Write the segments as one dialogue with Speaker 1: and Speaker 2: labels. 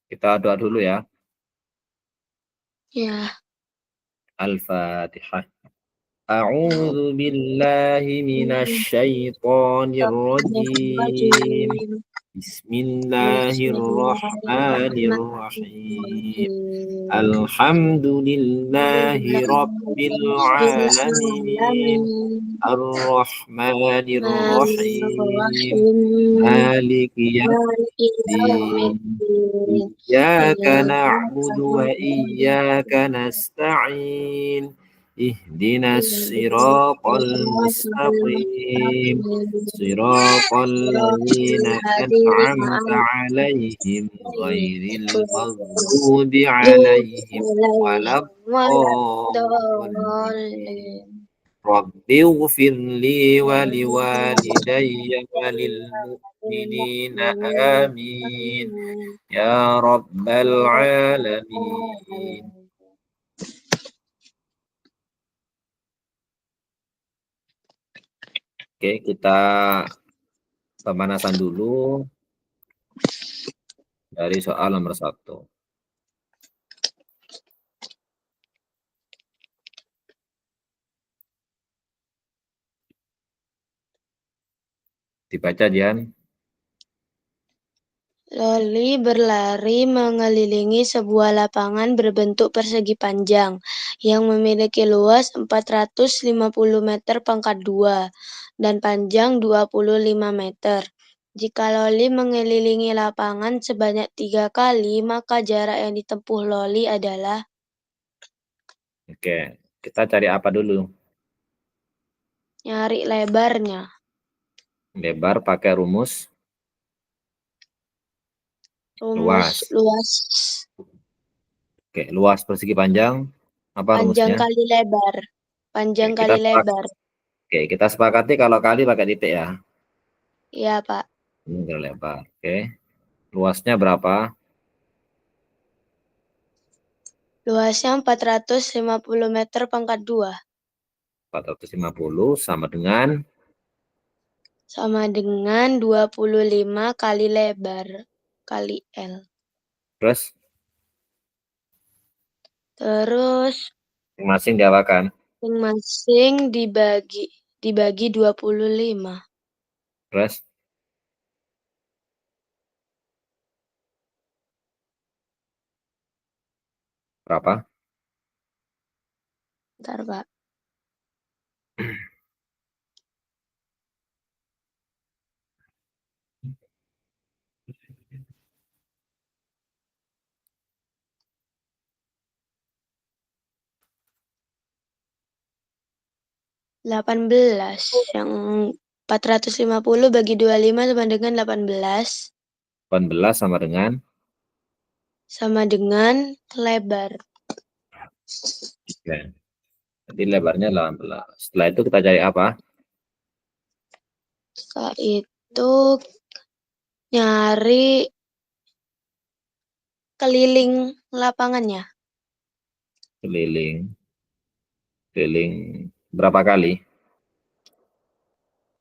Speaker 1: Kita doa dulu ya.
Speaker 2: Ya.
Speaker 1: Al-Fatihah. A'udzu billahi minasyaitonir rajim. Bismillahirrahmanirrahim. Alhamdulillahi rabbil alamin. Ar-Rahmanir-Rahim. Maliki yaumiddin. Iyyaka na'budu wa iyyaka nasta'in. Ihdinas siratal mustaqim. Siratal ladzina an'amta 'alaihim ghairil maghdubi 'alaihim waladdallin. Rabbi ghfirli wa liwalidayya wa lil mu'minina amin ya rabbal alamin. Oke, kita pemanasan dulu dari soal nomor 1. Dibaca, Dian.
Speaker 2: Loli berlari mengelilingi sebuah lapangan berbentuk persegi panjang yang memiliki luas 450 meter pangkat 2 dan panjang 25 meter. Jika Loli mengelilingi lapangan sebanyak 3 kali, maka jarak yang ditempuh Loli adalah...
Speaker 1: Oke, kita cari apa dulu?
Speaker 2: Nyari lebarnya.
Speaker 1: Lebar pakai rumus luas.
Speaker 2: Luas.
Speaker 1: Oke, luas persegi panjang apa
Speaker 2: Panjang
Speaker 1: rumusnya?
Speaker 2: kali lebar. Panjang
Speaker 1: Oke,
Speaker 2: kali lebar.
Speaker 1: Oke, kita sepakati kalau kali pakai titik ya.
Speaker 2: Iya, Pak.
Speaker 1: Ini kali lebar. Oke. Luasnya berapa?
Speaker 2: Luasnya 450 meter pangkat 2.
Speaker 1: 450 sama dengan
Speaker 2: Sama dengan 25 kali lebar kali L.
Speaker 1: terus
Speaker 2: Terus
Speaker 1: masing-masing diapakan?
Speaker 2: masing-masing dibagi 25.
Speaker 1: Terus berapa?
Speaker 2: Bentar, Pak. 18. Yang 450 bagi 25 sama dengan 18.
Speaker 1: 18 sama dengan
Speaker 2: Sama dengan lebar.
Speaker 1: 3. Jadi lebarnya 18. Setelah itu kita cari apa?
Speaker 2: Setelah itu nyari keliling lapangannya.
Speaker 1: Keliling. Keliling berapa kali?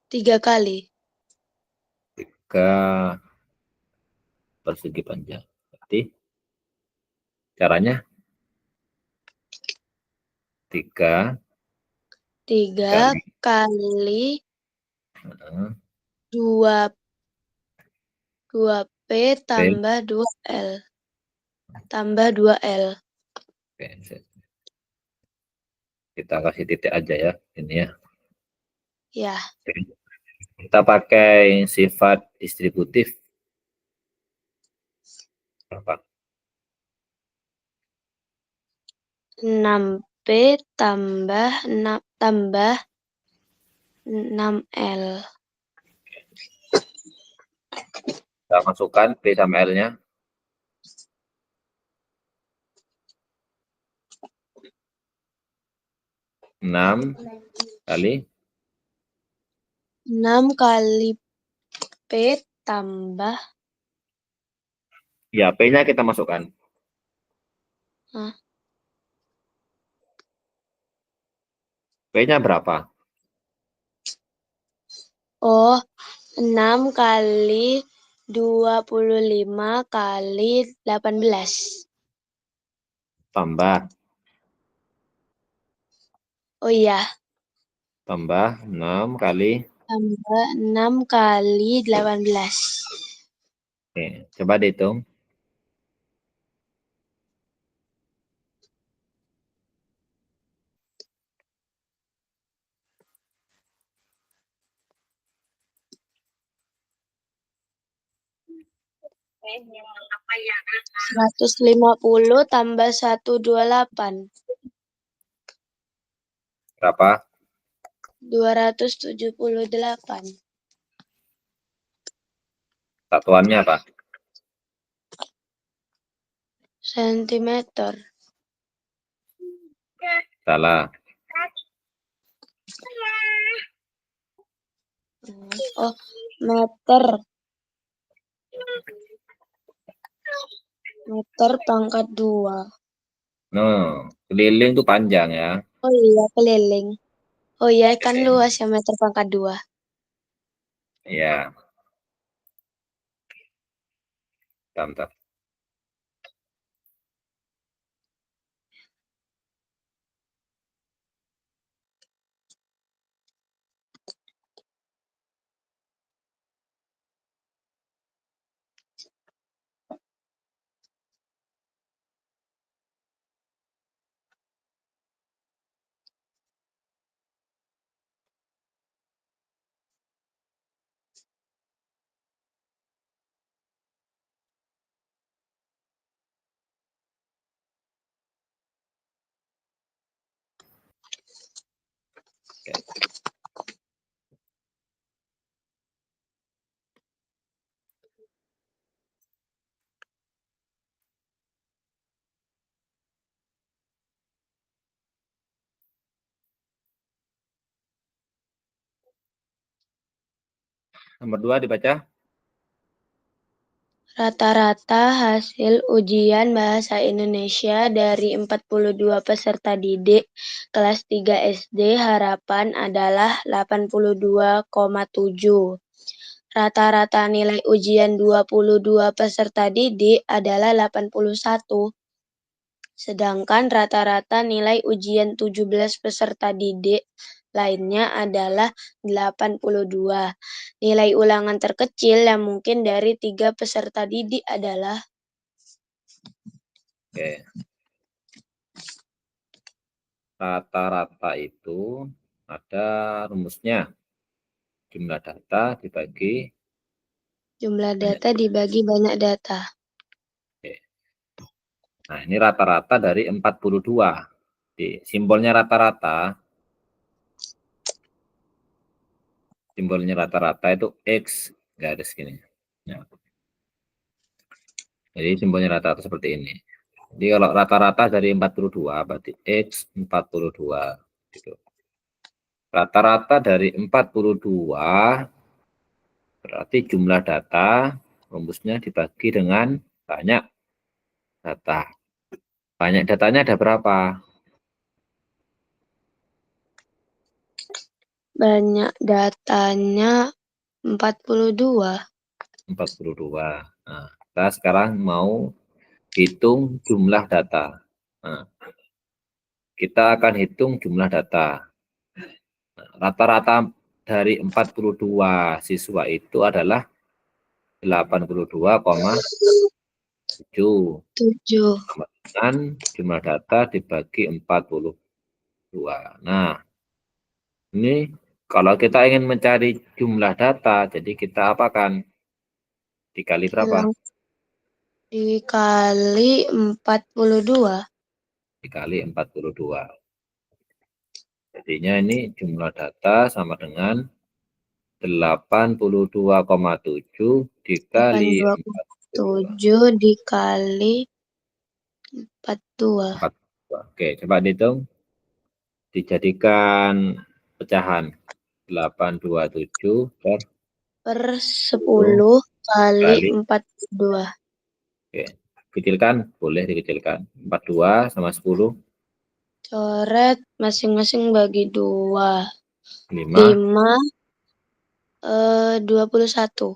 Speaker 2: 3 kali.
Speaker 1: 3 persegi panjang. Berarti caranya 3 kali
Speaker 2: kali 2 P tambah 2L. Tambah 2L.
Speaker 1: Oke, kita kasih titik aja ya. Ini ya.
Speaker 2: Ya.
Speaker 1: Kita pakai sifat distributif. Berapa?
Speaker 2: 6P tambah 6L.
Speaker 1: Kita masukkan P sama L-nya. 6 kali
Speaker 2: 6 kali P tambah...
Speaker 1: ya P-nya kita masukkan. P-nya berapa?
Speaker 2: Oh, 6 kali 25 kali 18.
Speaker 1: Tambah.
Speaker 2: Oh iya,
Speaker 1: Tambah 6 kali.
Speaker 2: tambah 6 kali 18.
Speaker 1: Oke, coba dihitung.
Speaker 2: Rp 150 tambah 128.
Speaker 1: Berapa?
Speaker 2: 278.
Speaker 1: Satuannya apa?
Speaker 2: Sentimeter.
Speaker 1: Salah.
Speaker 2: Oh, meter. Meter pangkat 2.
Speaker 1: No, keliling itu panjang ya.
Speaker 2: Oh iya, keliling. Oh iya, kan
Speaker 1: Oke.
Speaker 2: luas ya meter pangkat 2.
Speaker 1: Ya, bentar. Oke. Nomor 2 dibaca.
Speaker 2: Rata-rata hasil ujian bahasa Indonesia dari 42 peserta didik kelas 3 SD harapan adalah 82,7. Rata-rata nilai ujian 22 peserta didik adalah 81. Sedangkan rata-rata nilai ujian 17 peserta didik lainnya adalah 82. Nilai ulangan terkecil yang mungkin dari 3 peserta didik adalah
Speaker 1: Oke. Rata-rata itu ada rumusnya. Jumlah data dibagi.
Speaker 2: jumlah
Speaker 1: Banyak.
Speaker 2: data dibagi banyak data.
Speaker 1: Oke. Nah, ini rata-rata dari 42. Simbolnya rata-rata. Simbolnya rata-rata itu X. Garis gini. Ya. Jadi simbolnya rata-rata seperti ini. Jadi kalau rata-rata dari 42, berarti X 42. Gitu. Rata-rata dari 42, berarti jumlah data, rumusnya dibagi dengan banyak data. Banyak datanya ada berapa?
Speaker 2: Banyak datanya 42.
Speaker 1: 42. Nah, kita sekarang mau hitung jumlah data. Nah, kita akan hitung jumlah data. Rata-rata dari 42 siswa itu adalah 82,7.
Speaker 2: 7.
Speaker 1: Sama dengan jumlah data dibagi 42. Nah, ini kalau kita ingin mencari jumlah data, jadi kita apakan? Dikali berapa?
Speaker 2: Dikali 42.
Speaker 1: Dikali 42. Jadinya ini jumlah data sama dengan 82,7 dikali
Speaker 2: 82,7 dikali 42.
Speaker 1: 42. Oke, coba dihitung. Dijadikan pecahan. 827
Speaker 2: Per
Speaker 1: 10
Speaker 2: 10 kali
Speaker 1: kali.
Speaker 2: 42.
Speaker 1: Oke, kecilkan, boleh dikecilkan. 42 sama 10,
Speaker 2: Coret masing-masing bagi 2.
Speaker 1: 5,
Speaker 2: 5, 21.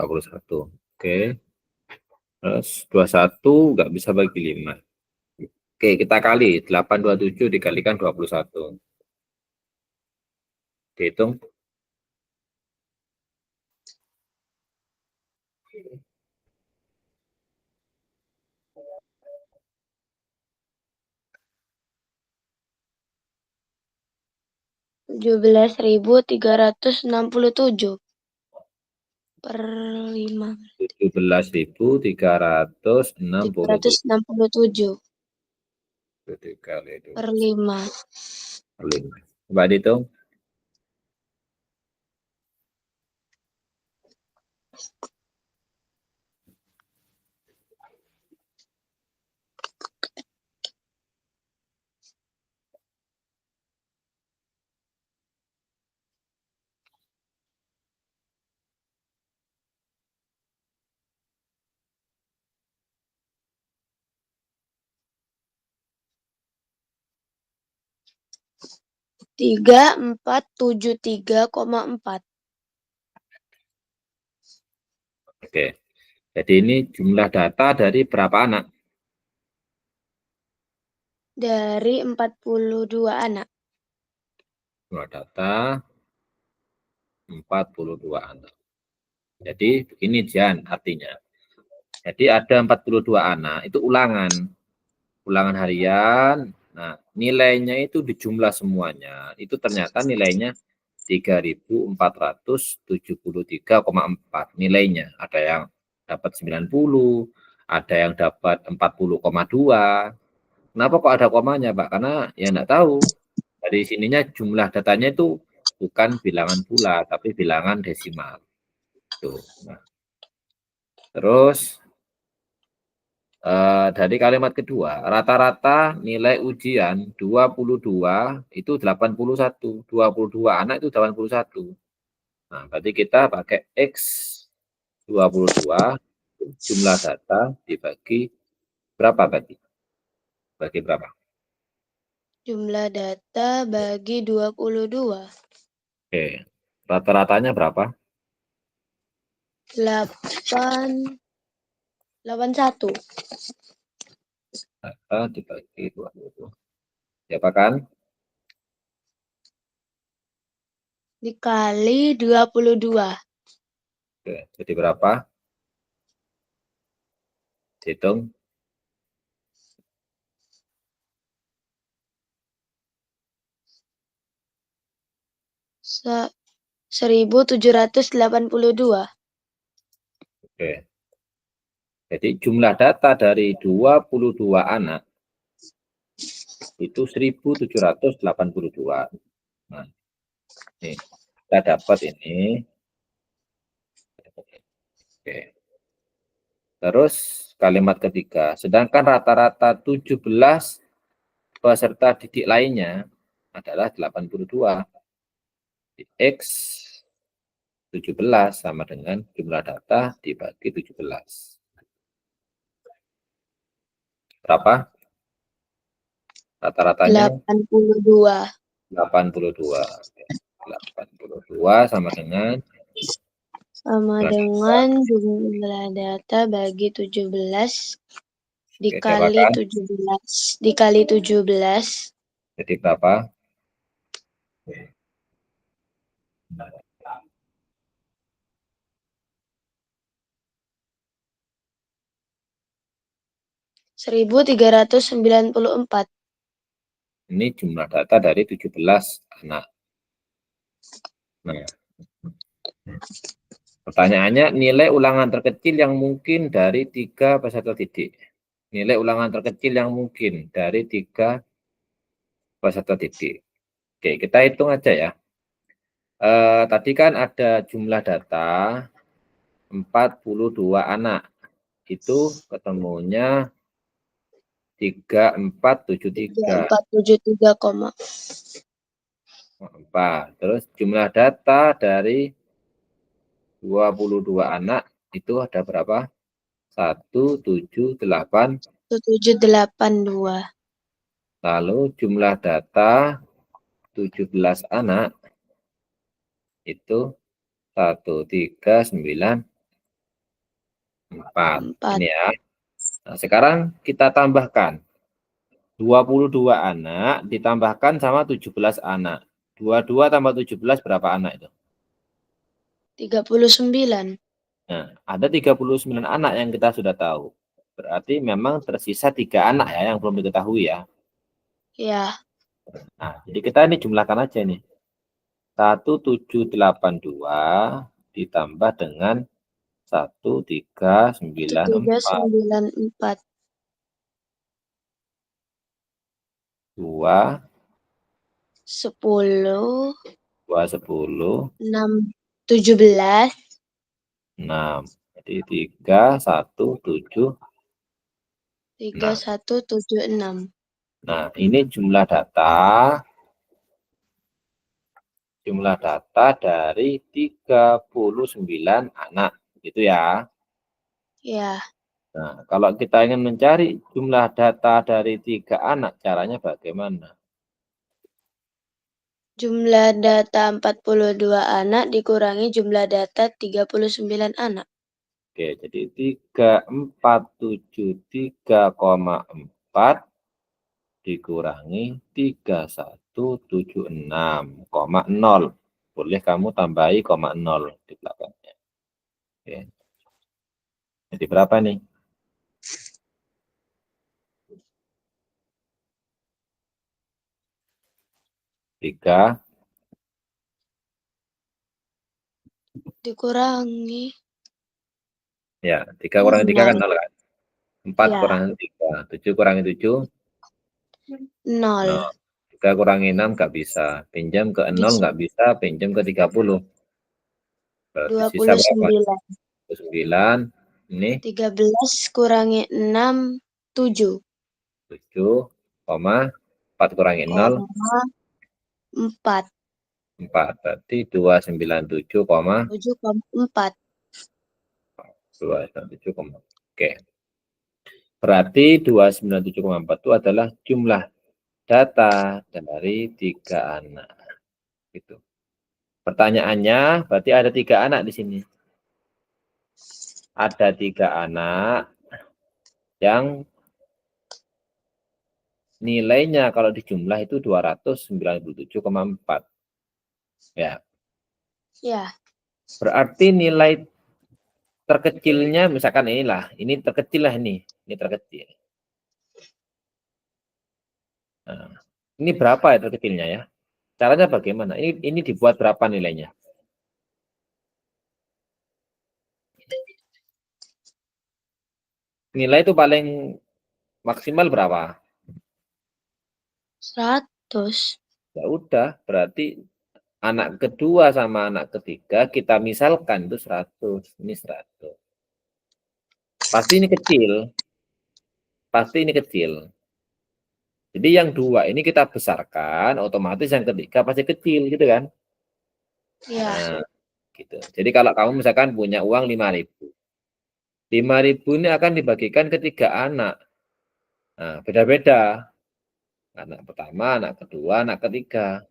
Speaker 1: 21. Oke. Terus 21 nggak bisa bagi 5. Oke, kita kali. 827 dikalikan 21. Dihitung.
Speaker 2: $17.367 per 5.
Speaker 1: 17.367.
Speaker 2: 367
Speaker 1: Dikali
Speaker 2: per 5.
Speaker 1: 5. Coba dihitung.
Speaker 2: Tiga empat tujuh 3,4.
Speaker 1: Oke. Jadi ini jumlah data dari berapa anak?
Speaker 2: Dari 42 anak.
Speaker 1: Jumlah data 42 anak. Jadi begini Jan artinya. Jadi ada 42 anak, itu ulangan. Ulangan harian. Nah, nilainya itu dijumlah semuanya. Itu ternyata nilainya 3.473,4 nilainya. Ada yang dapat 90, ada yang dapat 40,2. Kenapa kok ada komanya, Pak? Karena ya enggak tahu. Dari sininya jumlah datanya itu bukan bilangan bulat, tapi bilangan desimal. Tuh. Nah, terus dari kalimat kedua, rata-rata nilai ujian 22 itu 81. 22 anak itu 81. Nah, berarti kita pakai X 22 jumlah data dibagi berapa berarti? Bagi berapa?
Speaker 2: Jumlah data bagi 22.
Speaker 1: Oke. Rata-ratanya berapa?
Speaker 2: 81
Speaker 1: Data dibagi 22. Siapa kan?
Speaker 2: dikali 22.
Speaker 1: Oke. Jadi berapa? Hitung.
Speaker 2: Se 1782.
Speaker 1: Oke. Jadi jumlah data dari 22 anak itu 1782. Nah, nih, kita dapat ini. Oke. Terus kalimat ketiga, sedangkan rata-rata 17 peserta didik lainnya adalah 82. X 17 sama dengan jumlah data dibagi 17. Berapa? Rata-ratanya
Speaker 2: 82
Speaker 1: 82. 82 sama dengan
Speaker 2: sama dengan jumlah data bagi 17 dikali
Speaker 1: siapkan.
Speaker 2: 17 dikali 17.
Speaker 1: Jadi berapa?
Speaker 2: 1394.
Speaker 1: Ini jumlah data dari 17 anak. Nah, pertanyaannya nilai ulangan terkecil yang mungkin dari 3 peserta didik. Nilai ulangan terkecil yang mungkin dari 3 peserta didik. Oke, kita hitung aja ya. Tadi kan ada jumlah data 42 anak. Itu ketemunya 3473.
Speaker 2: 3473,
Speaker 1: Terus jumlah data dari 22 anak itu ada berapa? 178.
Speaker 2: 1782.
Speaker 1: Lalu jumlah data 17 anak itu 1394. 4. Ini ya. Nah, sekarang kita tambahkan 22 anak ditambahkan sama 17 anak. 22 tambah 17 berapa anak itu?
Speaker 2: 39.
Speaker 1: Nah, ada 39 anak yang kita sudah tahu. Berarti memang tersisa 3 anak ya yang belum diketahui ya.
Speaker 2: Ya,
Speaker 1: Nah, jadi kita ini jumlahkan aja nih. 1782 ditambah dengan 1394.
Speaker 2: 1394.
Speaker 1: 2,
Speaker 2: 10,
Speaker 1: 2, 10,
Speaker 2: 6, 17,
Speaker 1: 6. Jadi 3, 1, 7,
Speaker 2: 3,
Speaker 1: 6.
Speaker 2: 1, 7, 6.
Speaker 1: Nah, ini jumlah data dari 39 anak. Gitu ya.
Speaker 2: Ya,
Speaker 1: Nah, kalau kita ingin mencari jumlah data dari 3 anak, caranya bagaimana?
Speaker 2: jumlah data 42 anak dikurangi jumlah data 39 anak.
Speaker 1: Oke, jadi 3473,4 dikurangi 3176,0. Boleh kamu tambahi 0 di belakangnya. Oke. Jadi berapa nih? 3,
Speaker 2: Dikurangi
Speaker 1: ya, 3 kurangi 3 kan
Speaker 2: 0.
Speaker 1: 0 kan? 4
Speaker 2: Ya,
Speaker 1: kurangi 3, 7 kurangi 7, 0.
Speaker 2: 0.
Speaker 1: 3 kurangi 6 nggak bisa. Pinjam ke 0
Speaker 2: Bisa.
Speaker 1: nggak bisa, pinjam ke 30. Berarti sisa berapa?
Speaker 2: 29.
Speaker 1: 9. Ini
Speaker 2: 13 kurangi 6, 7.
Speaker 1: 7, 4 kurangi 0,
Speaker 2: 4.
Speaker 1: 4. Berarti 297,4.
Speaker 2: 7,4.
Speaker 1: 297, oke. Berarti 297,4 itu adalah jumlah data dari 3 anak. Gitu. Pertanyaannya, berarti ada 3 anak di sini. Ada 3 anak yang nilainya kalau dijumlah itu 297,4. Ya.
Speaker 2: Ya,
Speaker 1: Berarti nilai terkecilnya misalkan inilah, ini terkecil lah ini terkecil. Nah, ini berapa ya terkecilnya ya? Caranya bagaimana? Ini dibuat berapa nilainya? Nilai itu paling maksimal berapa?
Speaker 2: 100.
Speaker 1: Ya udah, berarti anak kedua sama anak ketiga kita misalkan itu 100, ini 100. Pasti ini kecil. Pasti ini kecil. Jadi yang 2 ini kita besarkan, otomatis yang ketiga pasti kecil gitu kan?
Speaker 2: Ya,
Speaker 1: Nah, gitu. Jadi kalau kamu misalkan punya uang 5.000. 5.000 ini akan dibagikan ke 3 anak. Nah, beda-beda. Anak pertama, anak kedua, anak ketiga.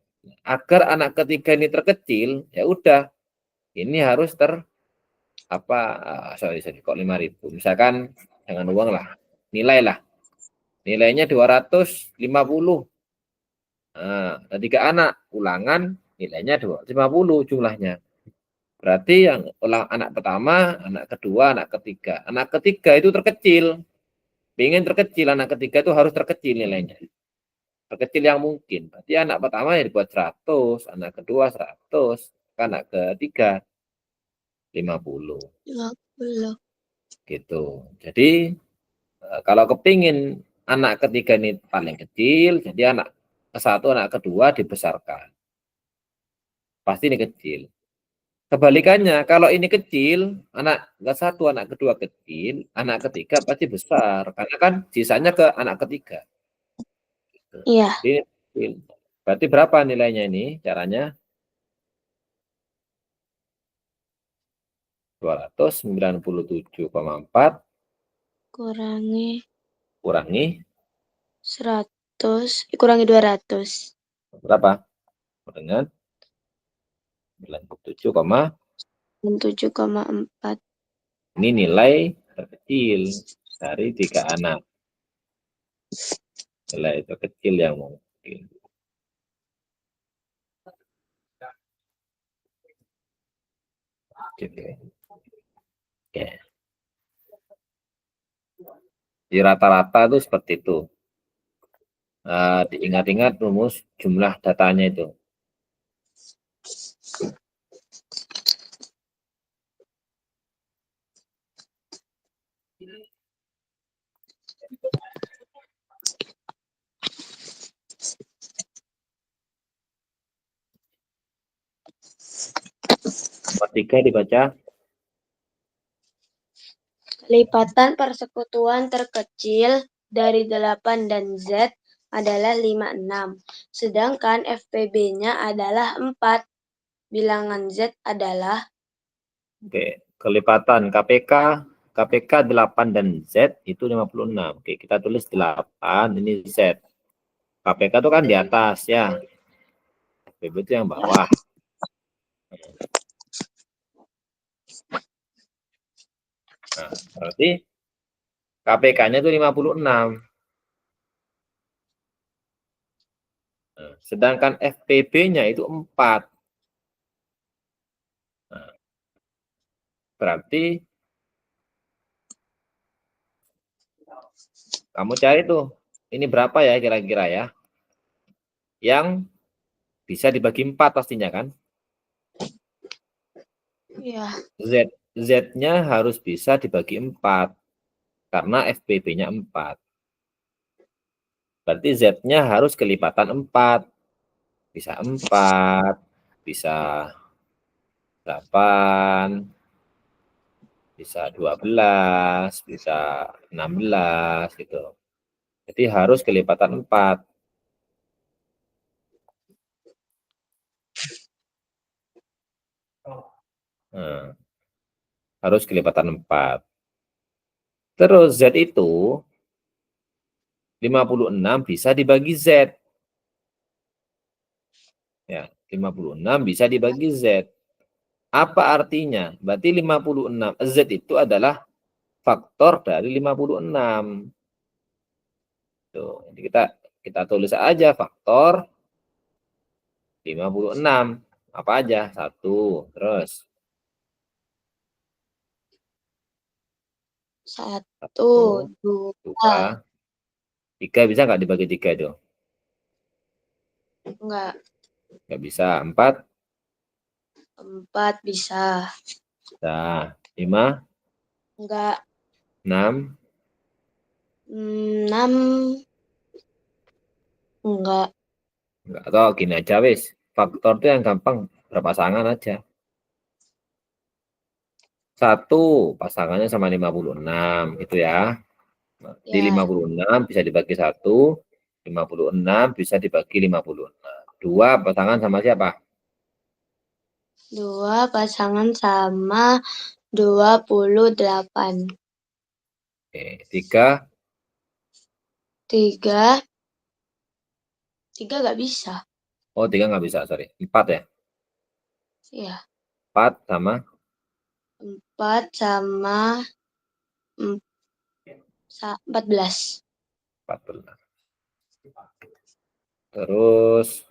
Speaker 1: Agar anak ketiga ini terkecil, ya udah, ini harus sorry, kok 5.000. Misalkan jangan uang lah, nilai lah. Nilainya 250. Nah, ada 3 anak, ulangan nilainya 250 jumlahnya. Berarti yang anak pertama, anak kedua, anak ketiga. Anak ketiga itu terkecil. Pengen terkecil, anak ketiga itu harus terkecil nilainya. Terkecil yang mungkin. Berarti anak pertama ya dibuat 100, anak kedua 100, anak ketiga 50.
Speaker 2: 50.
Speaker 1: Gitu. Jadi kalau kepingin anak ketiga ini paling kecil, jadi anak ke satu, anak kedua dibesarkan. Pasti ini kecil. Kebalikannya, kalau ini kecil, anak ke satu, anak kedua kecil, anak ketiga pasti besar. Karena kan sisanya ke anak ketiga. Gitu.
Speaker 2: Iya,
Speaker 1: Jadi, berarti berapa nilainya ini caranya? 297,4
Speaker 2: kurangi
Speaker 1: kurangi
Speaker 2: 100, kurangi 200.
Speaker 1: berapa? Dengan 97,
Speaker 2: 7,4.
Speaker 1: ini nilai terkecil dari 3 anak. Nilai terkecil yang mungkin. Gitu. Oke. Di rata-rata itu seperti itu. Diingat-ingat rumus jumlah datanya itu. Nomor 3 dibaca.
Speaker 2: Lipatan persekutuan terkecil dari 8 dan Z adalah 56. Sedangkan FPB-nya adalah 4. Bilangan Z adalah
Speaker 1: Oke, kelipatan KPK 8 dan Z itu 56. Oke, kita tulis 8, ini Z. KPK itu kan di atas ya. FPB itu yang bawah. Nah, berarti KPK-nya itu 56. Nah, sedangkan FPB-nya itu 4. Nah, berarti kamu cari tuh, ini berapa ya kira-kira ya? Yang bisa dibagi 4 pastinya kan?
Speaker 2: ya.
Speaker 1: Z-nya harus bisa dibagi 4. Karena FPB-nya 4. Berarti Z-nya harus kelipatan 4. Bisa 4, bisa 8, bisa 12, bisa 16 gitu. Jadi harus kelipatan 4. Nah, harus kelipatan 4. Terus Z itu 56 bisa dibagi Z. Ya, 56 bisa dibagi Z. Apa artinya? Berarti 56 Z itu adalah faktor dari 56. Tuh, jadi kita tulis aja faktor 56. Apa aja? 1, terus
Speaker 2: 1,
Speaker 1: 1,
Speaker 2: 2,
Speaker 1: 2, 3 bisa nggak dibagi 3 itu?
Speaker 2: enggak.
Speaker 1: Nggak bisa. 4,
Speaker 2: 4 bisa.
Speaker 1: nah, 5,
Speaker 2: Enggak.
Speaker 1: 6,
Speaker 2: 6 enggak.
Speaker 1: enggak. Atau gini aja wis. Faktor itu yang gampang berpasangan aja. 1 pasangannya sama 56 gitu ya. Di
Speaker 2: Ya.
Speaker 1: 56 bisa dibagi 1, 56 bisa dibagi 56. 2 pasangan sama siapa?
Speaker 2: 2 pasangan sama 28.
Speaker 1: Oke, 3,
Speaker 2: 3 enggak bisa.
Speaker 1: oh 3 nggak bisa, sorry. 4 ya.
Speaker 2: Ya.
Speaker 1: 4 sama
Speaker 2: 4 sama 14.
Speaker 1: 14. Terus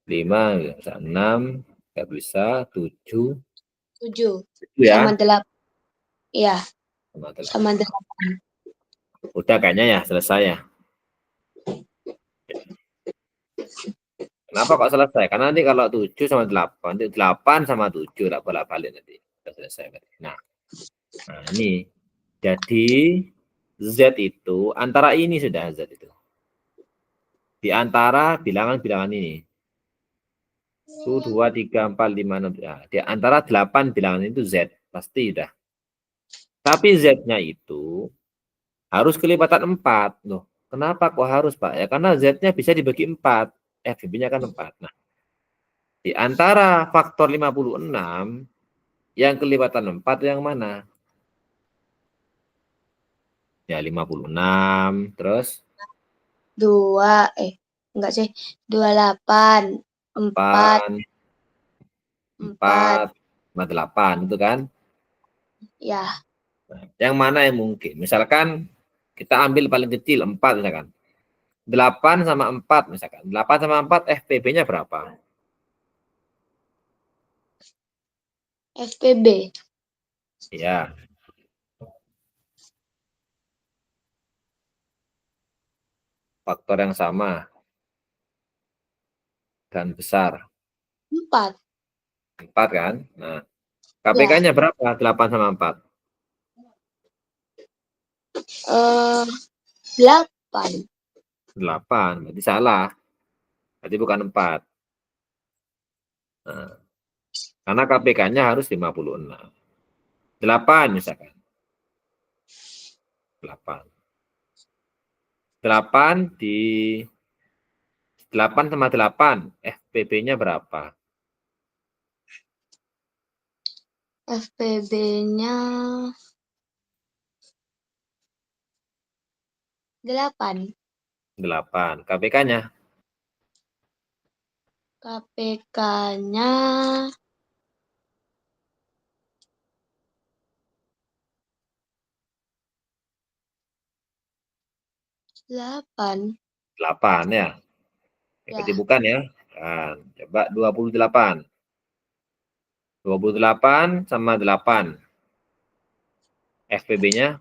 Speaker 1: 5 nggak bisa, 6 nggak bisa, 7
Speaker 2: 7 sama
Speaker 1: ya,
Speaker 2: 8. Ya,
Speaker 1: sama
Speaker 2: sama
Speaker 1: 8.
Speaker 2: 8.
Speaker 1: Udah kayaknya ya selesai ya. Kenapa kok selesai? Karena nanti kalau 7 sama 8, nanti 8 sama 7 tak bolak-balik nanti. Sudah selesai. Nah, ini. Jadi Z itu antara ini sudah Z itu. Di antara bilangan-bilangan ini. 1, 2, 3, 4, 5, 6. Ya, di antara 8 bilangan itu Z. Pasti sudah. Tapi Z-nya itu harus kelipatan 4. Loh, kenapa kok harus, Pak? Ya karena Z-nya bisa dibagi 4. FB-nya kan 4. Nah, di antara faktor 56, yang kelipatan 4 yang mana? Ya 56, terus
Speaker 2: 2, enggak sih. 28, 4,
Speaker 1: 4,
Speaker 2: 4.
Speaker 1: 4, 8 itu kan?
Speaker 2: Ya,
Speaker 1: Nah, yang mana yang mungkin? Misalkan kita ambil paling kecil 4 misalkan. 8 sama 4 misalkan. 8 sama 4 FPB-nya berapa?
Speaker 2: FPB.
Speaker 1: Ya, faktor yang sama dan besar.
Speaker 2: 4.
Speaker 1: 4 kan? Nah,
Speaker 2: Ya.
Speaker 1: KPK-nya berapa? 8 sama 4.
Speaker 2: 8.
Speaker 1: 8, berarti salah. Berarti bukan 4. Nah, karena KPK-nya harus 56. 8 misalkan. 8. 8 di 8 sama 8, FPB-nya berapa?
Speaker 2: FPB-nya 8.
Speaker 1: 8. KPK-nya
Speaker 2: KPK-nya 8.
Speaker 1: 8 ya. Berarti
Speaker 2: Ya.
Speaker 1: bukan ya. Kan. Coba 28. 28 sama 8. FPB-nya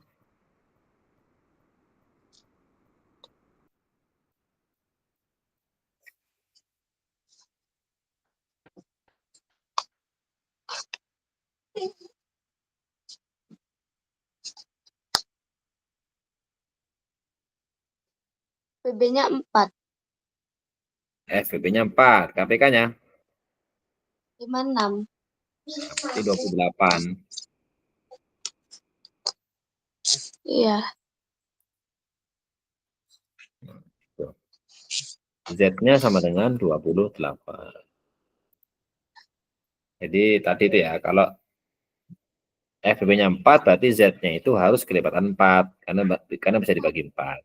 Speaker 2: FPB-nya 4.
Speaker 1: 4. KPK-nya
Speaker 2: 56.
Speaker 1: berarti 28.
Speaker 2: Iya.
Speaker 1: Z-nya sama dengan 28. Jadi tadi itu ya, kalau FPB-nya 4, berarti Z-nya itu harus kelipatan 4. Karena bisa dibagi 4.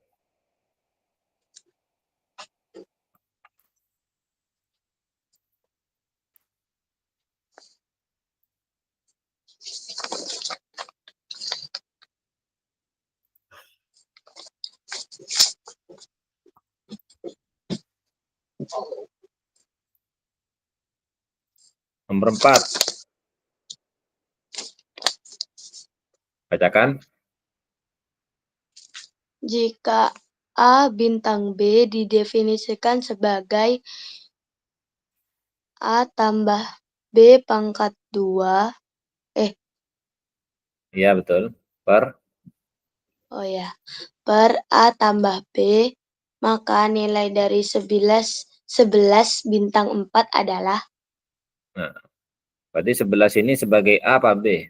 Speaker 1: Nomor 4. Bacakan.
Speaker 2: Jika A bintang B didefinisikan sebagai A tambah B pangkat 2.
Speaker 1: Iya, betul. Per
Speaker 2: Oh ya. Per A tambah B, maka nilai dari 11 bintang 4 adalah
Speaker 1: Nah, berarti 11 ini sebagai A apa B?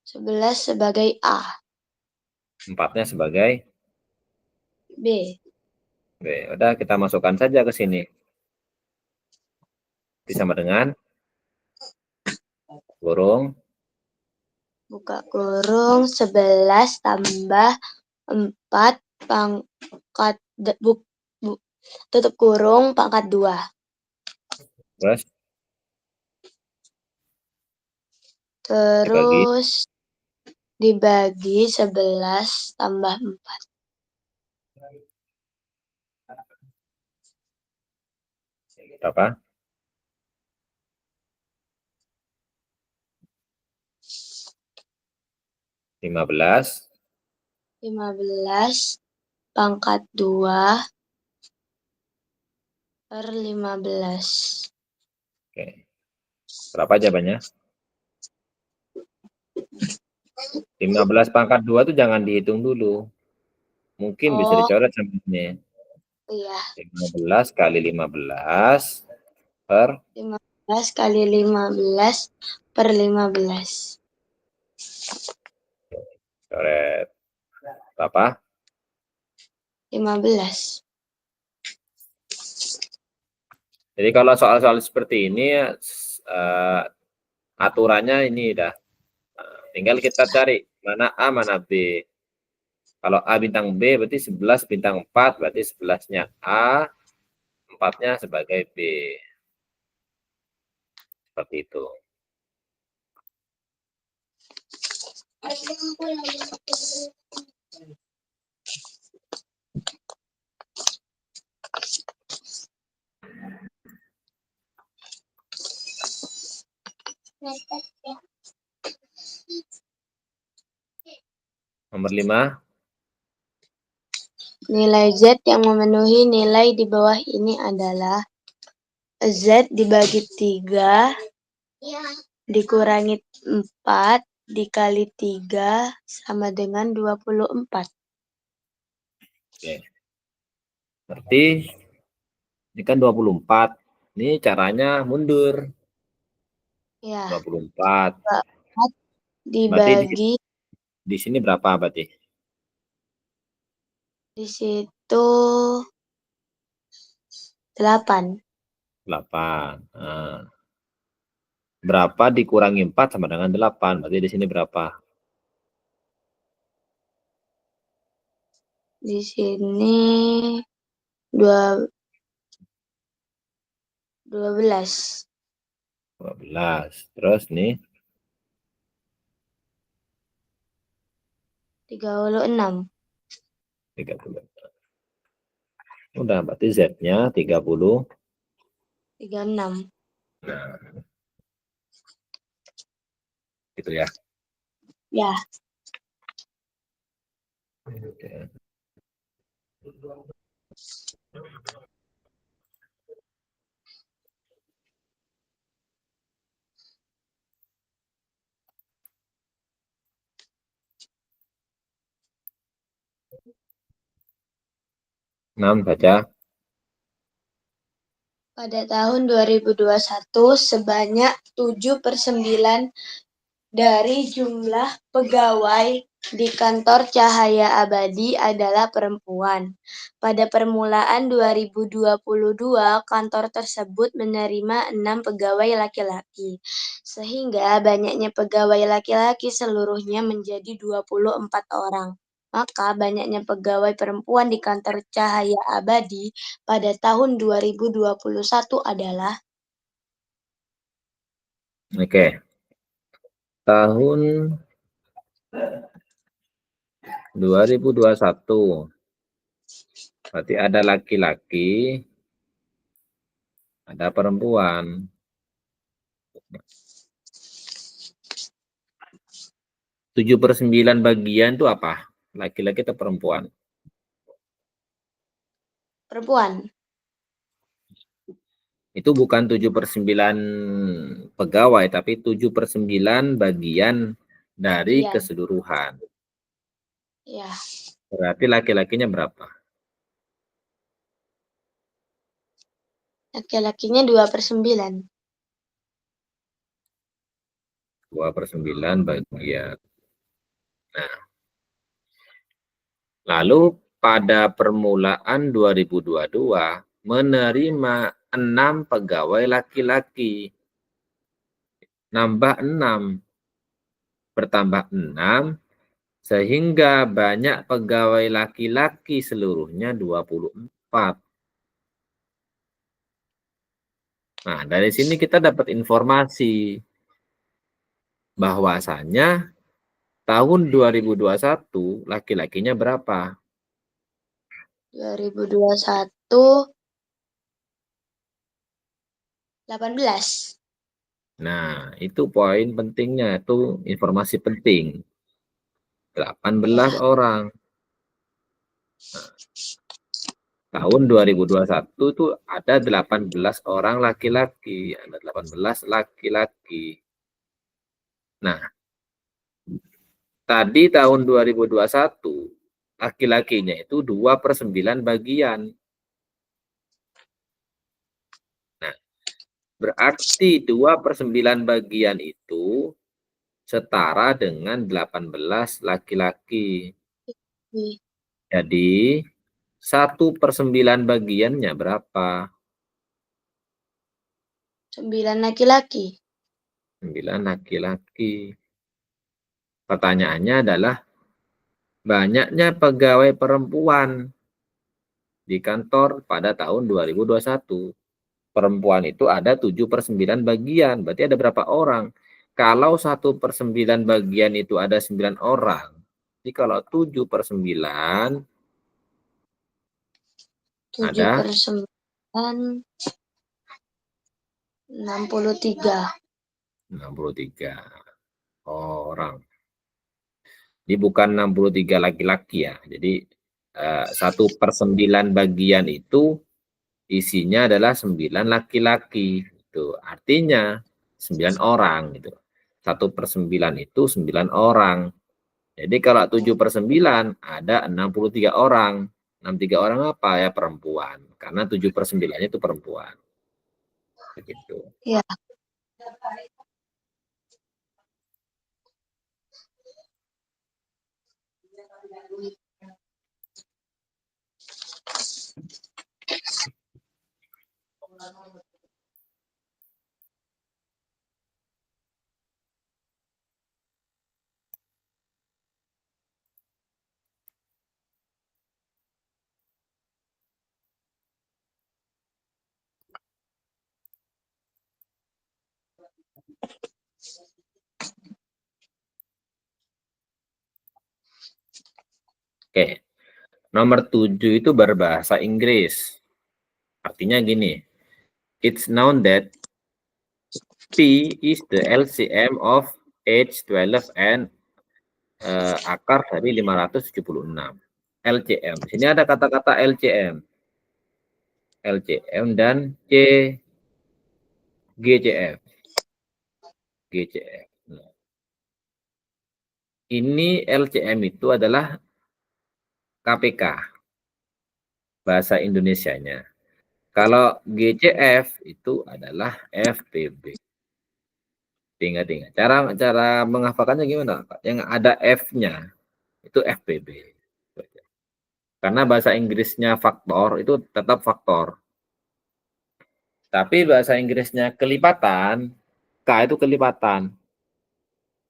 Speaker 2: 11 sebagai A.
Speaker 1: 4-nya sebagai
Speaker 2: B.
Speaker 1: B. Udah, kita masukkan saja ke sini. Sama dengan kurung
Speaker 2: Buka kurung 11 tambah 4 pangkat tutup kurung pangkat 2.
Speaker 1: plus dibagi.
Speaker 2: Terus dibagi 11 tambah 4.
Speaker 1: Berapa? 15.
Speaker 2: 15 pangkat 2 per 15.
Speaker 1: Oke. Berapa jawabannya? 15 pangkat 2 itu jangan dihitung dulu. Mungkin bisa
Speaker 2: Oh,
Speaker 1: dicoret sama ini.
Speaker 2: iya.
Speaker 1: 15 kali 15 per
Speaker 2: 15 kali 15 per 15.
Speaker 1: coret. Berapa?
Speaker 2: 15.
Speaker 1: Jadi kalau soal-soal seperti ini, uh, aturannya ini dah. Tinggal kita cari mana A, mana B. Kalau A bintang B berarti 11 bintang 4, berarti 11-nya A, 4-nya sebagai B. Seperti itu. Nomor 5.
Speaker 2: Nilai Z yang memenuhi nilai di bawah ini adalah Z dibagi 3 dikurangi 4 dikali 3 sama dengan 24.
Speaker 1: Oke. Berarti ini kan 24. Ini caranya mundur.
Speaker 2: Ya,
Speaker 1: 24.
Speaker 2: 4
Speaker 1: Berarti
Speaker 2: dibagi
Speaker 1: di sini berapa berarti?
Speaker 2: di situ 8.
Speaker 1: 8. Nah, berapa dikurangi 4 sama dengan 8? Berarti di sini berapa?
Speaker 2: Di sini 12.
Speaker 1: 12. Terus nih
Speaker 2: 36.
Speaker 1: 30. Udah, berarti Z-nya 30.
Speaker 2: 36.
Speaker 1: Nah, gitu ya.
Speaker 2: Ya,
Speaker 1: Oke. Baca.
Speaker 2: pada tahun 2021 sebanyak 7/9 dari jumlah pegawai di kantor Cahaya Abadi adalah perempuan. Pada permulaan 2022, kantor tersebut menerima 6 pegawai laki-laki, sehingga banyaknya pegawai laki-laki seluruhnya menjadi 24 orang. Maka banyaknya pegawai perempuan di kantor Cahaya Abadi pada tahun 2021 adalah
Speaker 1: Oke. Tahun 2021. Berarti ada laki-laki, ada perempuan. 7/9 bagian itu apa? Laki-laki atau perempuan?
Speaker 2: perempuan.
Speaker 1: Itu bukan 7/9 pegawai, tapi 7/9 bagian dari
Speaker 2: Iya,
Speaker 1: keseluruhan.
Speaker 2: ya.
Speaker 1: Berarti laki-lakinya berapa?
Speaker 2: Laki-lakinya 2/9.
Speaker 1: 2/9 bagian. Nah, lalu pada permulaan 2022 menerima 6 pegawai laki-laki. Nambah 6. Bertambah 6. Sehingga banyak pegawai laki-laki seluruhnya 24. Nah, dari sini kita dapat informasi bahwasanya tahun 2021 laki-lakinya berapa?
Speaker 2: 2021 18.
Speaker 1: Nah, itu poin pentingnya, itu informasi penting. 18
Speaker 2: Ya,
Speaker 1: orang. Nah, tahun 2021 itu ada 18 orang laki-laki, ada 18 laki-laki. Nah, tadi tahun 2021 laki-lakinya itu 2/9 bagian. Nah, berarti 2/9 bagian itu setara dengan 18 laki-laki.
Speaker 2: di
Speaker 1: Jadi 1/9 bagiannya berapa?
Speaker 2: 9 laki-laki.
Speaker 1: 9 laki-laki. Pertanyaannya adalah banyaknya pegawai perempuan di kantor pada tahun 2021. Perempuan itu ada 7/9 bagian. Berarti ada berapa orang? kalau 1/9 bagian itu ada 9 orang, jadi kalau 7/9
Speaker 2: 7
Speaker 1: ada
Speaker 2: per 9, 63.
Speaker 1: 63 orang. Ini bukan 63 laki-laki ya. Jadi 1/9 bagian itu isinya adalah 9 laki-laki. Itu artinya 9 orang gitu. 1/9 itu 9 orang. Jadi kalau 7/9 ada 63 orang. 63 orang apa ya? Perempuan. Karena 7/9 itu perempuan. Begitu.
Speaker 2: Ya.
Speaker 1: Oke. Nomor 7 itu berbahasa Inggris. Artinya gini. It's known that P is the LCM of age 12 and akar dari 576. LCM. Sini ada kata-kata LCM. LCM dan GCF. GCF. Nah, ini LCM itu adalah KPK. Bahasa Indonesianya. Kalau GCF itu adalah FPB. Ingat-ingat. Cara menghafalkannya gimana, Pak? Yang ada F-nya itu FPB. Karena bahasa Inggrisnya faktor itu tetap faktor. Tapi bahasa Inggrisnya kelipatan, K itu kelipatan.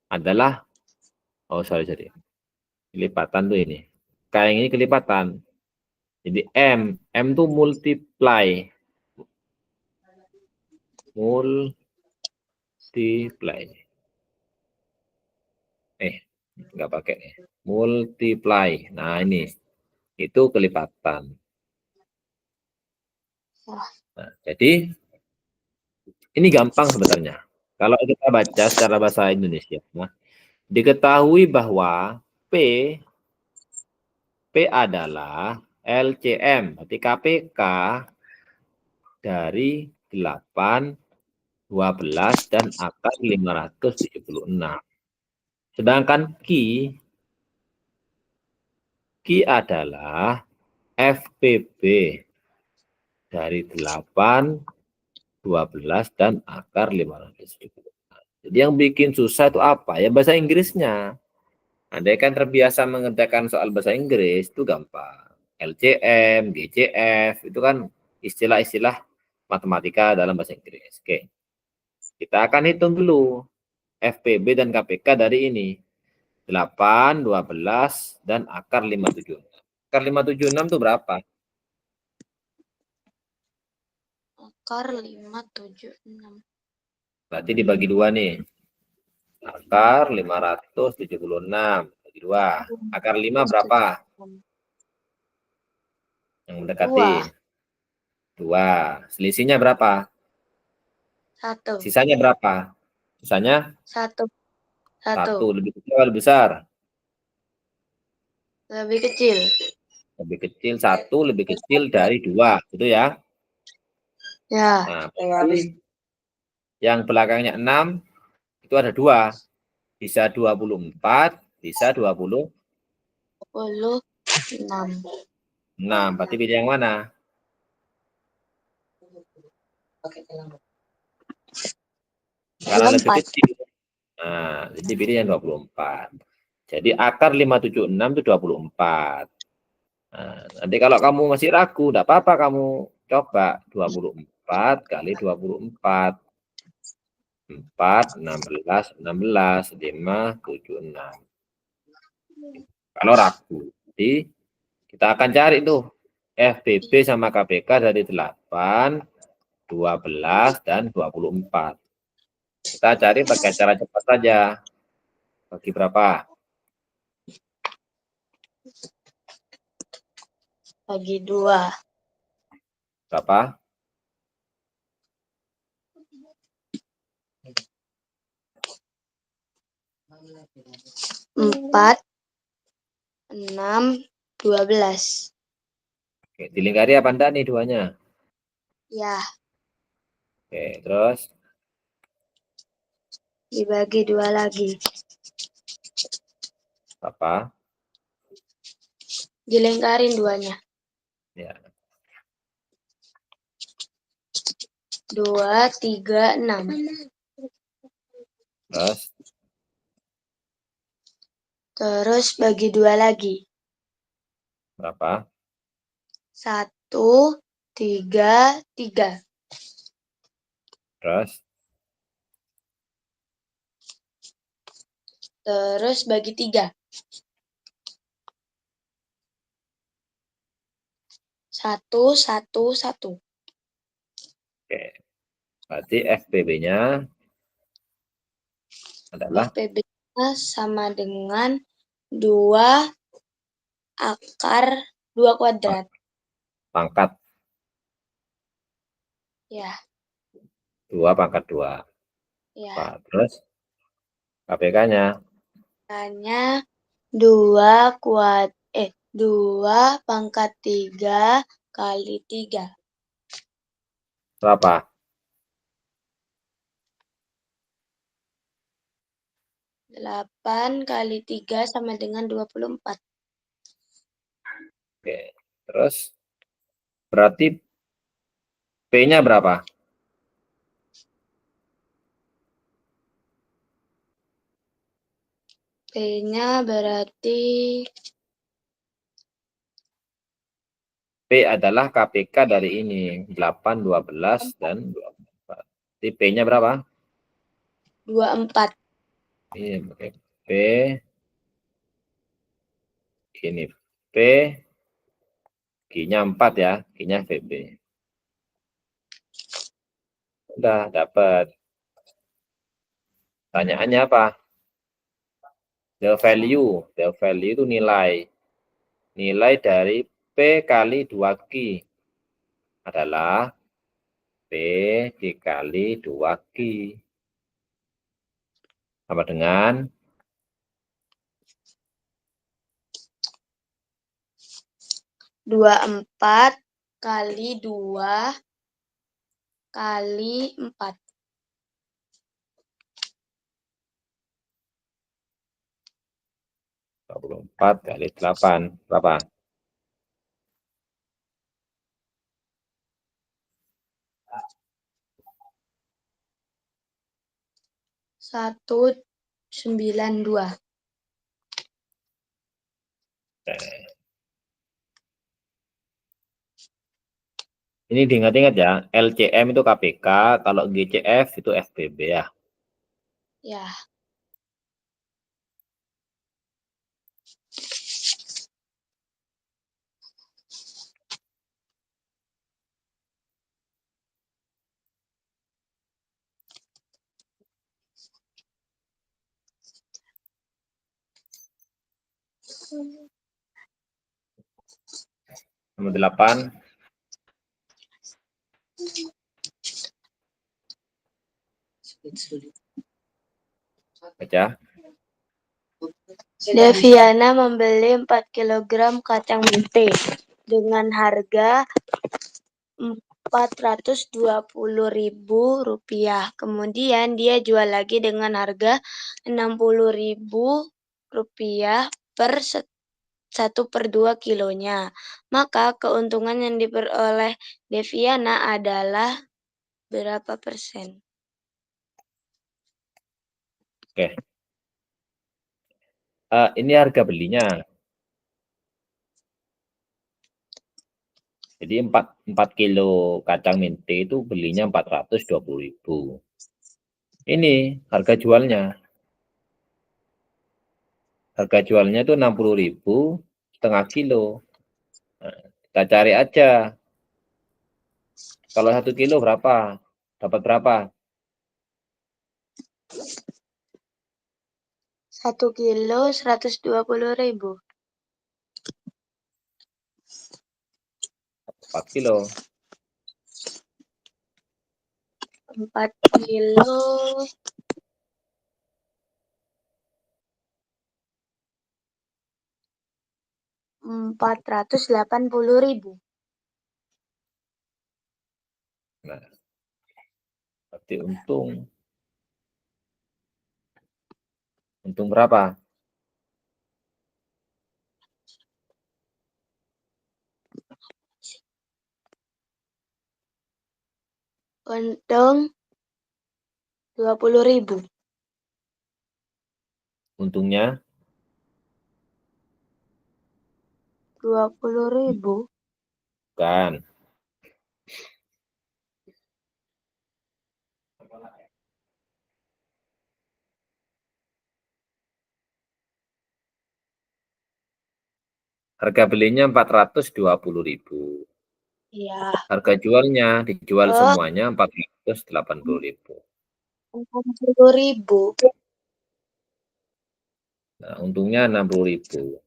Speaker 1: Adalah, oh sorry. Kelipatan tuh ini. K yang ini kelipatan. Jadi M itu multiply. Multiply. Nggak pakai. Multiply. Nah ini. Itu kelipatan. Nah, jadi ini gampang sebenarnya. Kalau kita baca secara bahasa Indonesia, nah, diketahui bahwa P adalah LCM, berarti KPK dari 8, 12, dan akar 576. Sedangkan Q adalah FPB dari 8, 12, dan akar 576. Jadi yang bikin susah itu apa? Ya bahasa Inggrisnya. Andai kan terbiasa mengerjakan soal bahasa Inggris, itu gampang. LCM, GCF, itu kan istilah-istilah matematika dalam bahasa Inggris. Oke. Kita akan hitung dulu FPB dan KPK dari ini. 8, 12, dan akar 576. Akar 576 itu berapa?
Speaker 2: Akar 576.
Speaker 1: Berarti dibagi 2 nih. Akar 576 bagi 2. Akar 5 berapa? Yang mendekati 2. Selisihnya berapa?
Speaker 2: 1.
Speaker 1: Sisanya berapa? Sisanya
Speaker 2: 1.
Speaker 1: 1. Lebih kecil atau lebih besar?
Speaker 2: Lebih kecil.
Speaker 1: Lebih kecil 1, lebih kecil dari 2. Gitu ya.
Speaker 2: Ya.
Speaker 1: Nah, yang belakangnya 6 itu ada 2. Bisa 24, bisa 26. 6. Berarti pilih yang mana? Karena lebih kecil. Nah, jadi pilih yang 24. Jadi akar 576 itu 24. Nah, nanti kalau kamu masih ragu, enggak apa-apa kamu coba 24 kali 24. 4, 16, 16, 5, 7, 6. Kalau ragu, jadi kita akan cari tuh FBB sama KPK dari 8, 12, dan 24. Kita cari pakai cara cepat saja. Bagi berapa?
Speaker 2: Bagi 2.
Speaker 1: Berapa?
Speaker 2: 4, 6, 12.
Speaker 1: Oke, dilingkari apa enggak nih duanya?
Speaker 2: Ya,
Speaker 1: Oke, terus
Speaker 2: dibagi 2 lagi.
Speaker 1: apa?
Speaker 2: Dilingkarin duanya.
Speaker 1: Ya,
Speaker 2: 2, 3, 6.
Speaker 1: terus
Speaker 2: Terus bagi 2 lagi.
Speaker 1: berapa?
Speaker 2: 1, 3, 3.
Speaker 1: Terus
Speaker 2: Terus bagi 3. 1, 1, 1.
Speaker 1: oke. Berarti FBB-nya adalah
Speaker 2: FPB-nya sama dengan 2 akar 2 kuadrat.
Speaker 1: pangkat
Speaker 2: Ya,
Speaker 1: 2 pangkat 2.
Speaker 2: ya.
Speaker 1: Terus KPK-nya
Speaker 2: Hanya 2 pangkat 3 kali 3.
Speaker 1: berapa?
Speaker 2: 8 kali 3 sama dengan 24.
Speaker 1: Oke. Terus berarti P-nya berapa?
Speaker 2: P-nya berarti
Speaker 1: P adalah KPK dari ini 8, 12, dan 24. Jadi P-nya berapa?
Speaker 2: 24.
Speaker 1: Ini pakai P. Ini P. Q-nya 4 ya. Q-nya VB. Udah dapat. Tanyaannya apa? The value. The value itu nilai. Nilai dari P kali 2Q adalah P dikali 2Q. Sama dengan
Speaker 2: 24 kali 2 kali 4.
Speaker 1: 24 kali 8. Berapa?
Speaker 2: 192.
Speaker 1: Ini diingat-ingat ya, LCM itu KPK, kalau GCF itu FBB ya.
Speaker 2: Ya.
Speaker 1: Nomor 8. Baca.
Speaker 2: Deviana membeli 4 kg kacang mete dengan harga Rp420.000. Kemudian dia jual lagi dengan harga Rp60.000 per 1/2 kilonya. Maka keuntungan yang diperoleh Deviana adalah berapa persen?
Speaker 1: Oke. Ini harga belinya. Jadi 4 kilo kacang mente itu belinya 420.000. Ini harga jualnya. Harga jualnya itu 60.000 setengah kilo. Nah, kita cari aja. Kalau 1 kilo berapa? Dapat berapa?
Speaker 2: 1 kilo 120.000.
Speaker 1: 4 kilo.
Speaker 2: 4 kilo 480.000.
Speaker 1: Nah, berarti untung berapa?
Speaker 2: Untung 20.000.
Speaker 1: Untungnya
Speaker 2: 20.000.
Speaker 1: kan. Harga belinya 420.000.
Speaker 2: Iya.
Speaker 1: Harga jualnya dijual
Speaker 2: Oh,
Speaker 1: semuanya 480.000.
Speaker 2: 60.000.
Speaker 1: Nah, untungnya 60.000.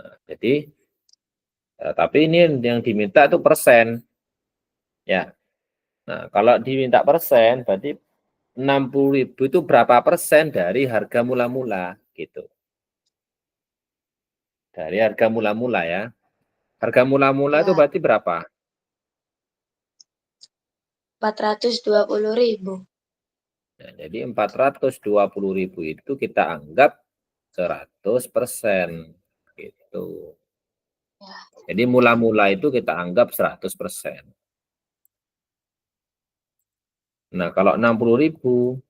Speaker 1: Nah, jadi tapi ini yang diminta itu persen. Ya. Nah, kalau diminta persen berarti 60.000 itu berapa persen dari harga mula-mula gitu. Dari harga mula-mula ya. Harga mula-mula itu
Speaker 2: Ya,
Speaker 1: berarti berapa?
Speaker 2: 420.000.
Speaker 1: Nah, jadi 420.000 itu kita anggap 100% gitu.
Speaker 2: Ya.
Speaker 1: Jadi mula-mula itu kita anggap 100%. Nah, kalau 60.000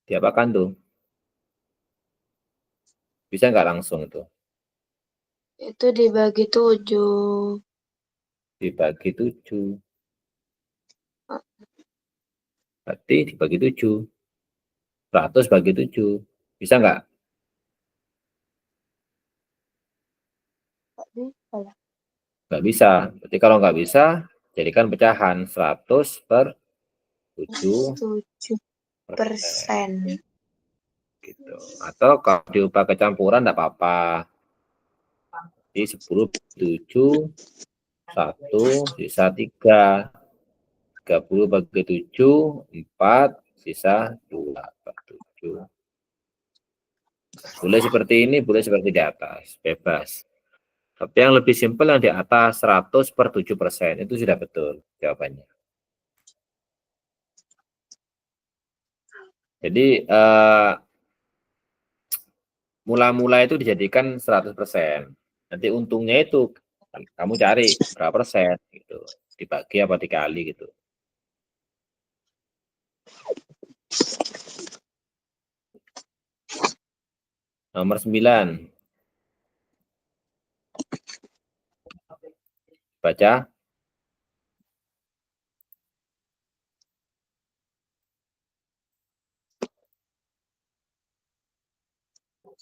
Speaker 1: diapakan tuh? Bisa nggak langsung tuh?
Speaker 2: Itu dibagi 7.
Speaker 1: Dibagi 7. Berarti dibagi 7. 100 bagi 7. Bisa nggak? Nggak bisa. Berarti kalau nggak bisa, jadikan pecahan 100 per 7%.
Speaker 2: 7%.
Speaker 1: Gitu. Atau kalau diubah kecampuran nggak apa-apa. Jadi 10, 7, 1, sisa 3. 30 bagi 7, 4, sisa 2 per 7. Boleh seperti ini, boleh seperti di atas. Bebas. Tapi yang lebih simpel yang di atas 100 per 7%. Itu sudah betul jawabannya. Jadi mula-mula itu dijadikan 100%. Nanti untungnya itu kamu cari berapa persen gitu. Dibagi apa dikali gitu. Nomor 9. Baca.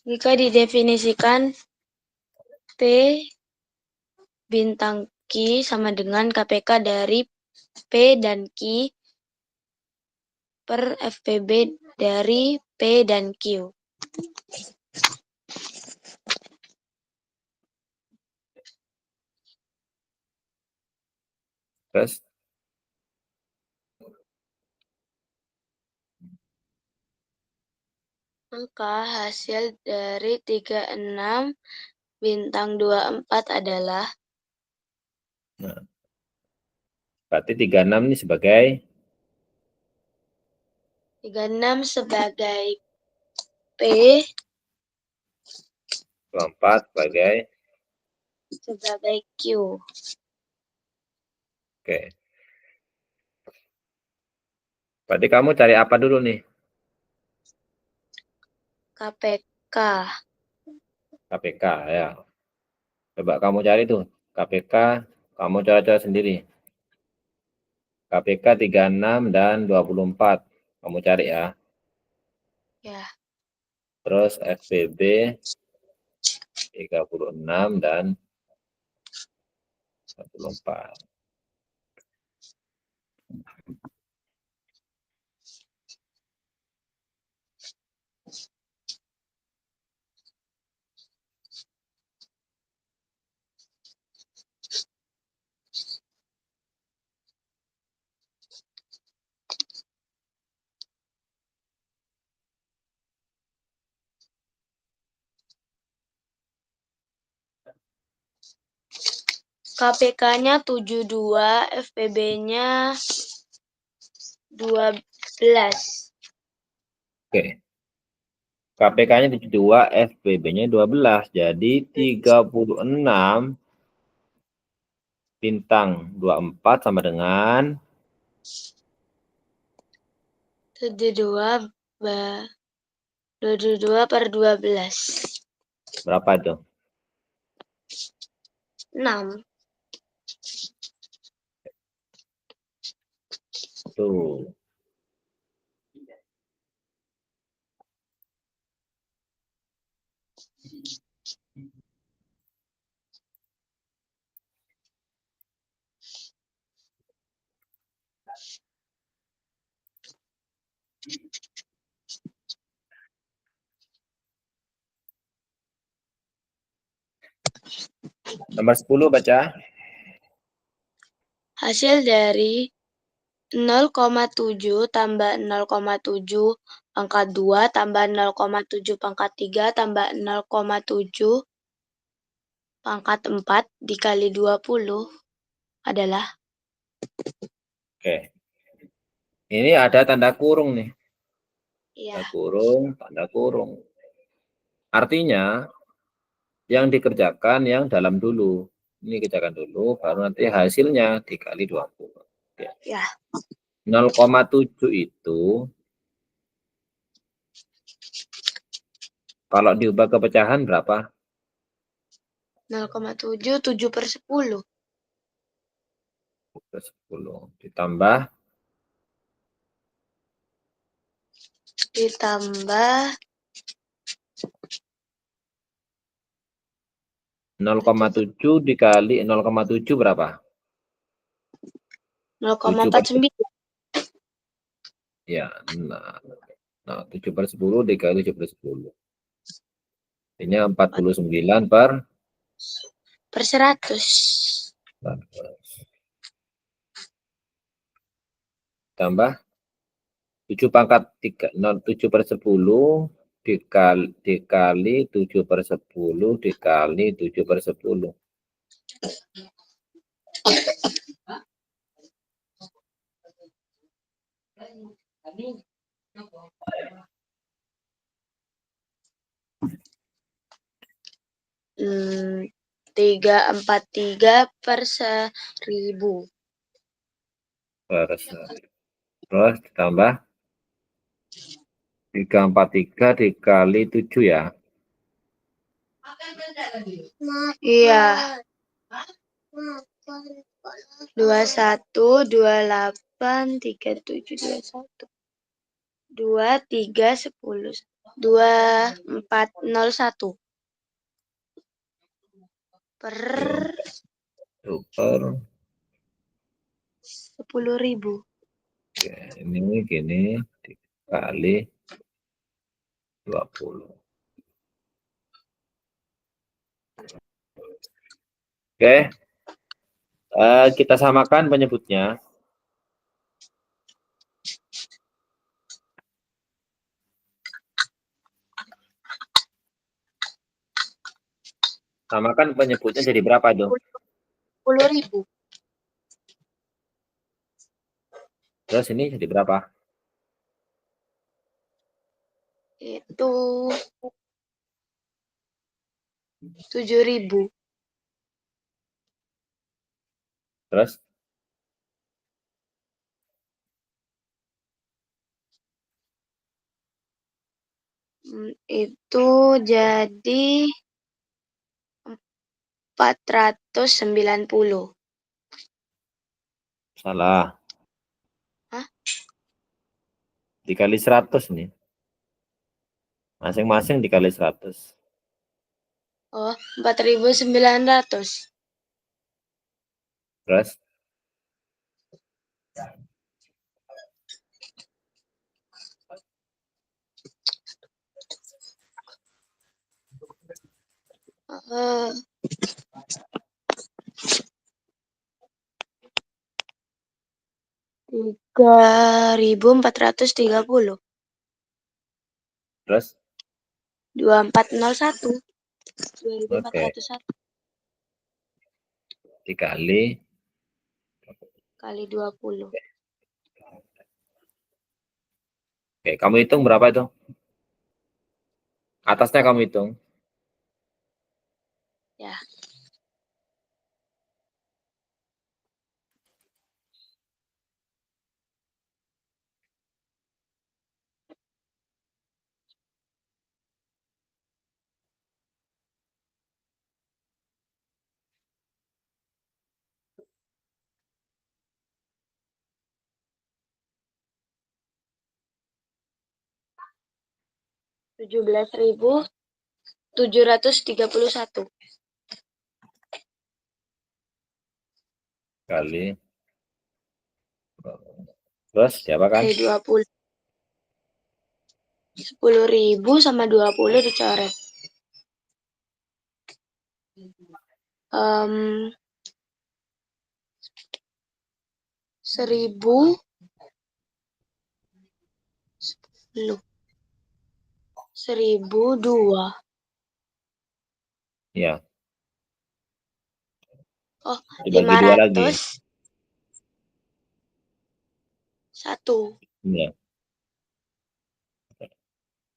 Speaker 2: Jika didefinisikan P bintang Q sama dengan KPK dari P dan Q per FPB dari P dan Q.
Speaker 1: Terus
Speaker 2: Maka hasil dari 36 bintang 24 adalah
Speaker 1: nah, berarti 36 ini sebagai
Speaker 2: 36 sebagai P
Speaker 1: 24
Speaker 2: sebagai Q.
Speaker 1: Oke. Berarti kamu cari apa dulu nih?
Speaker 2: KPK.
Speaker 1: KPK ya. Coba kamu cari tuh. KPK, kamu cari sendiri. KPK 36 dan 24. Kamu cari ya.
Speaker 2: Ya.
Speaker 1: Terus FBB 36 dan 44.
Speaker 2: KPK-nya 72, FPB-nya 12.
Speaker 1: Oke. KPK-nya 72, FPB-nya 12. Jadi 36 bintang 24 sama dengan
Speaker 2: 72 per 12.
Speaker 1: berapa itu?
Speaker 2: 6.
Speaker 1: Tuh. Nomor 10 baca.
Speaker 2: Hasil dari 0,7 tambah 0,7 pangkat 2 tambah 0,7 pangkat 3 tambah 0,7 pangkat 4 dikali 20 adalah.
Speaker 1: Oke. Ini ada tanda kurung nih.
Speaker 2: Ya.
Speaker 1: Tanda kurung. Artinya yang dikerjakan yang dalam dulu. Ini kerjakan dulu, baru nanti hasilnya dikali 20.
Speaker 2: Ya.
Speaker 1: 0,7 itu kalau diubah ke pecahan berapa?
Speaker 2: 0,7 7 per 10
Speaker 1: 10 ditambah
Speaker 2: ditambah
Speaker 1: 0,7 dikali 0,7 berapa? 7 per
Speaker 2: 0,49.
Speaker 1: ya. Nah, 7 per 10 dikali 7 per 10. Ini 49 per
Speaker 2: 100.
Speaker 1: tambah 7 pangkat 3, 7 per 10 dikali 7 per 10 dikali 7 per 10.
Speaker 2: Hmm, 343 per 1000.
Speaker 1: Terus ditambah 343 dikali 7 ya.
Speaker 2: Iya. 21, 28, 37, 21. 2, 3, 10. 2, 4, 0, 1. Per
Speaker 1: Super.
Speaker 2: 10.000.
Speaker 1: Oke, ini gini dikali 20. Oke, kita samakan penyebutnya. Samakan penyebutnya jadi berapa dong?
Speaker 2: 10.000.
Speaker 1: Terus ini jadi berapa?
Speaker 2: Itu 7.000.
Speaker 1: Terus
Speaker 2: Itu jadi 490.
Speaker 1: salah.
Speaker 2: Hah?
Speaker 1: Dikali 100 nih. Masing-masing dikali 100.
Speaker 2: Oh, 4.900.
Speaker 1: Terus
Speaker 2: Eh, 3.430.
Speaker 1: terus
Speaker 2: 2.401. 2.401.
Speaker 1: oke, dikali
Speaker 2: Kali 20.
Speaker 1: oke, kamu hitung berapa itu? Atasnya kamu hitung.
Speaker 2: Ya. Tujuh belas ribu 731.
Speaker 1: Kali terus siapa kan?
Speaker 2: Kali 20. 10.000 sama 20 dicoret. 1.000. 10. 1.002.
Speaker 1: Ya,
Speaker 2: Oh,
Speaker 1: dibagi dua lagi.
Speaker 2: 501.
Speaker 1: Ya,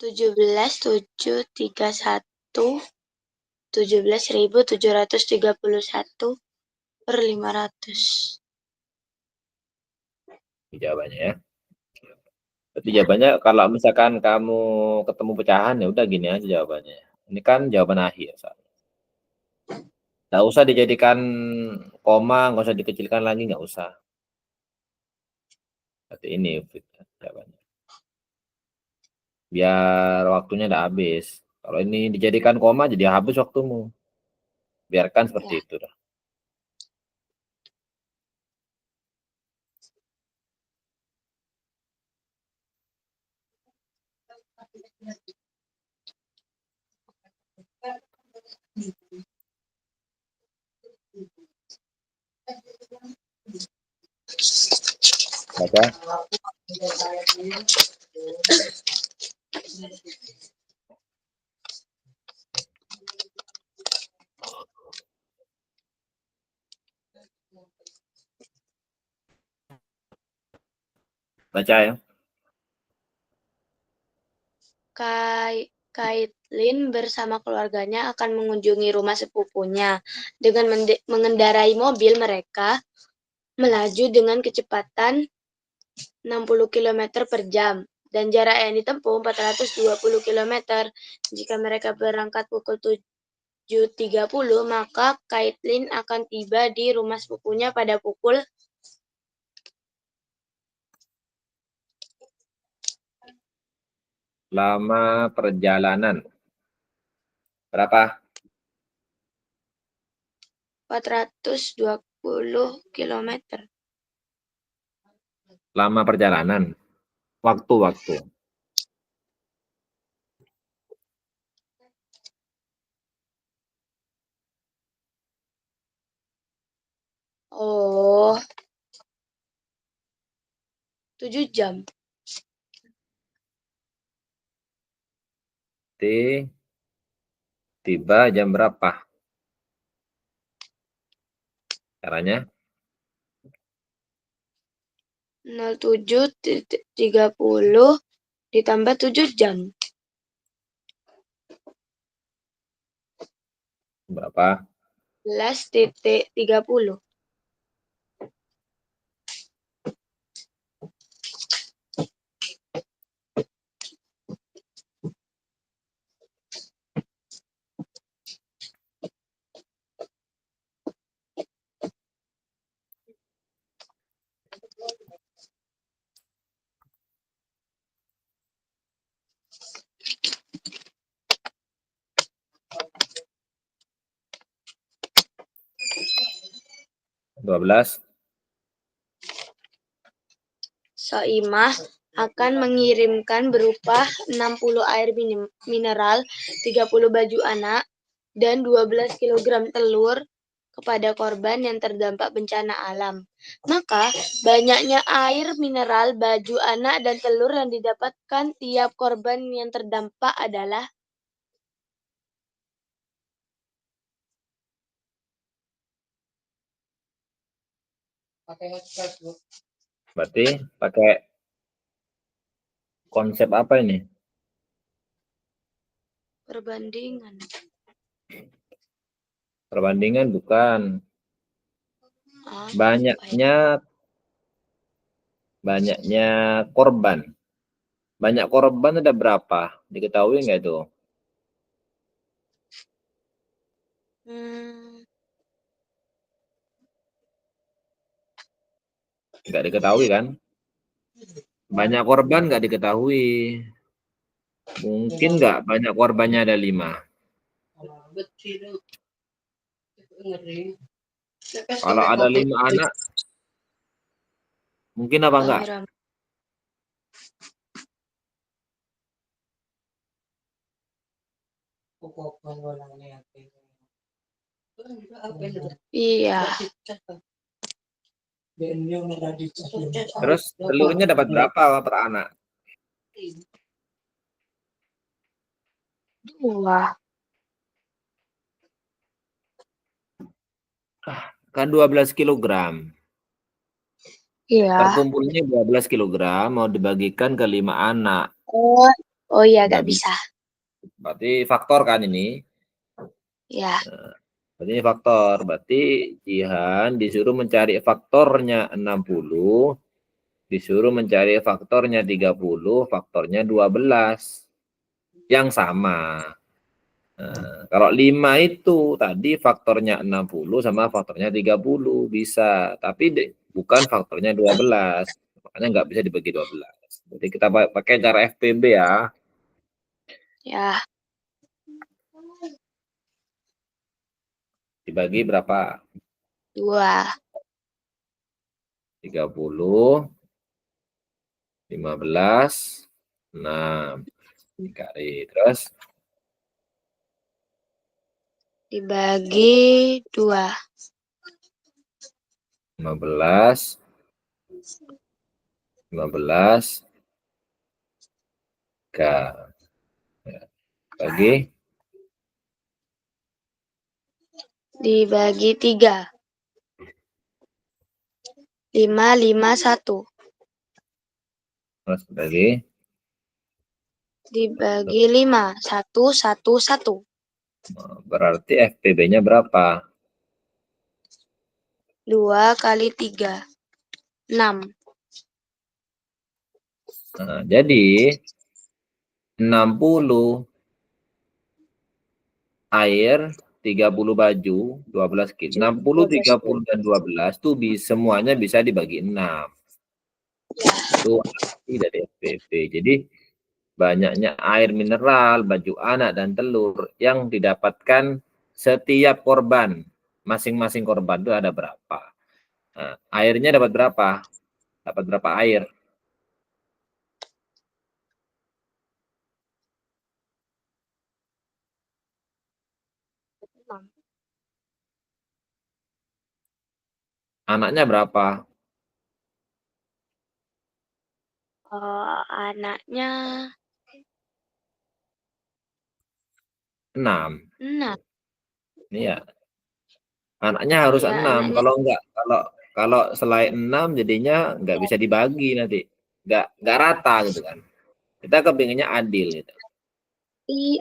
Speaker 2: 17.731. 17.731 per 500.
Speaker 1: jawabannya ya. Berarti jawabannya kalau misalkan kamu ketemu pecahan ya udah gini aja jawabannya. Ini kan jawaban akhir. Nggak usah dijadikan koma, nggak usah dikecilkan lagi, nggak usah. Berarti ini jawabannya. Biar waktunya udah habis. Kalau ini dijadikan koma jadi habis waktumu. Biarkan seperti
Speaker 2: Ya.
Speaker 1: itu dah. Baca, baca ya.
Speaker 2: Kaitlin bersama keluarganya akan mengunjungi rumah sepupunya. Dengan mengendarai mobil, mereka melaju dengan kecepatan 60 km per jam dan jarak yang ditempuh 420 km. Jika mereka berangkat pukul 7.30, maka Kaitlin akan tiba di rumah sepupunya pada pukul
Speaker 1: Lama perjalanan. Berapa?
Speaker 2: 420 km.
Speaker 1: Lama perjalanan. Waktu-waktu.
Speaker 2: Oh, 7 jam.
Speaker 1: Tiba jam berapa? Caranya
Speaker 2: 07.30 ditambah 7 jam.
Speaker 1: berapa?
Speaker 2: 11.30.
Speaker 1: 12.
Speaker 2: Soimah akan mengirimkan berupa 60 air mineral, 30 baju anak, dan 12 kg telur kepada korban yang terdampak bencana alam. Maka, banyaknya air mineral, baju anak, dan telur yang didapatkan tiap korban yang terdampak adalah
Speaker 1: Berarti pakai konsep apa ini?
Speaker 2: perbandingan.
Speaker 1: Perbandingan bukan. Banyaknya korban. Banyak korban ada berapa? Diketahui nggak itu? Nggak diketahui kan? Banyak korban nggak diketahui. Mungkin nggak banyak korbannya ada 5. Kalau ada 5 anak, mungkin apa enggak?
Speaker 2: Iya.
Speaker 1: Terus telurnya dapat berapa per anak?
Speaker 2: 2.
Speaker 1: Kan 12 kilogram.
Speaker 2: Iya.
Speaker 1: Terkumpulnya 12 kilogram mau dibagikan ke 5 anak.
Speaker 2: Oh iya, nggak bisa.
Speaker 1: Berarti faktor kan ini?
Speaker 2: Ya.
Speaker 1: Berarti ini faktor. Berarti Jihan disuruh mencari faktornya 60, disuruh mencari faktornya 30, faktornya 12. Yang sama. Kalau 5 itu tadi faktornya 60 sama faktornya 30 bisa, tapi bukan faktornya 12. Makanya nggak bisa dibagi 12. Jadi kita pakai cara FPB ya.
Speaker 2: Ya.
Speaker 1: Dibagi berapa?
Speaker 2: 2.
Speaker 1: 30, 15, 6. Dikali. Terus
Speaker 2: Dibagi 2.
Speaker 1: 15, 15, bagi
Speaker 2: Dibagi 3. 5, 5, 1.
Speaker 1: terus bagi
Speaker 2: Dibagi 5. 1, 1, 1.
Speaker 1: berarti FPB-nya berapa?
Speaker 2: 2 kali 3. 6.
Speaker 1: Nah, jadi 60 air, 30 baju, 12 kilo. 60, 30, dan 12 tuh semuanya bisa dibagi 6. Itu arti dari FPB. Jadi banyaknya air mineral, baju anak, dan telur yang didapatkan setiap korban. Masing-masing korban itu ada berapa. Nah, airnya dapat berapa? Dapat berapa air? Anaknya berapa?
Speaker 2: Anaknya
Speaker 1: 6.
Speaker 2: 6.
Speaker 1: Iya. Anaknya harus
Speaker 2: Ya,
Speaker 1: 6.
Speaker 2: anaknya.
Speaker 1: Kalau enggak, kalau selain 6 jadinya nggak bisa dibagi nanti. Nggak rata gitu kan. Kita kepinginnya adil gitu.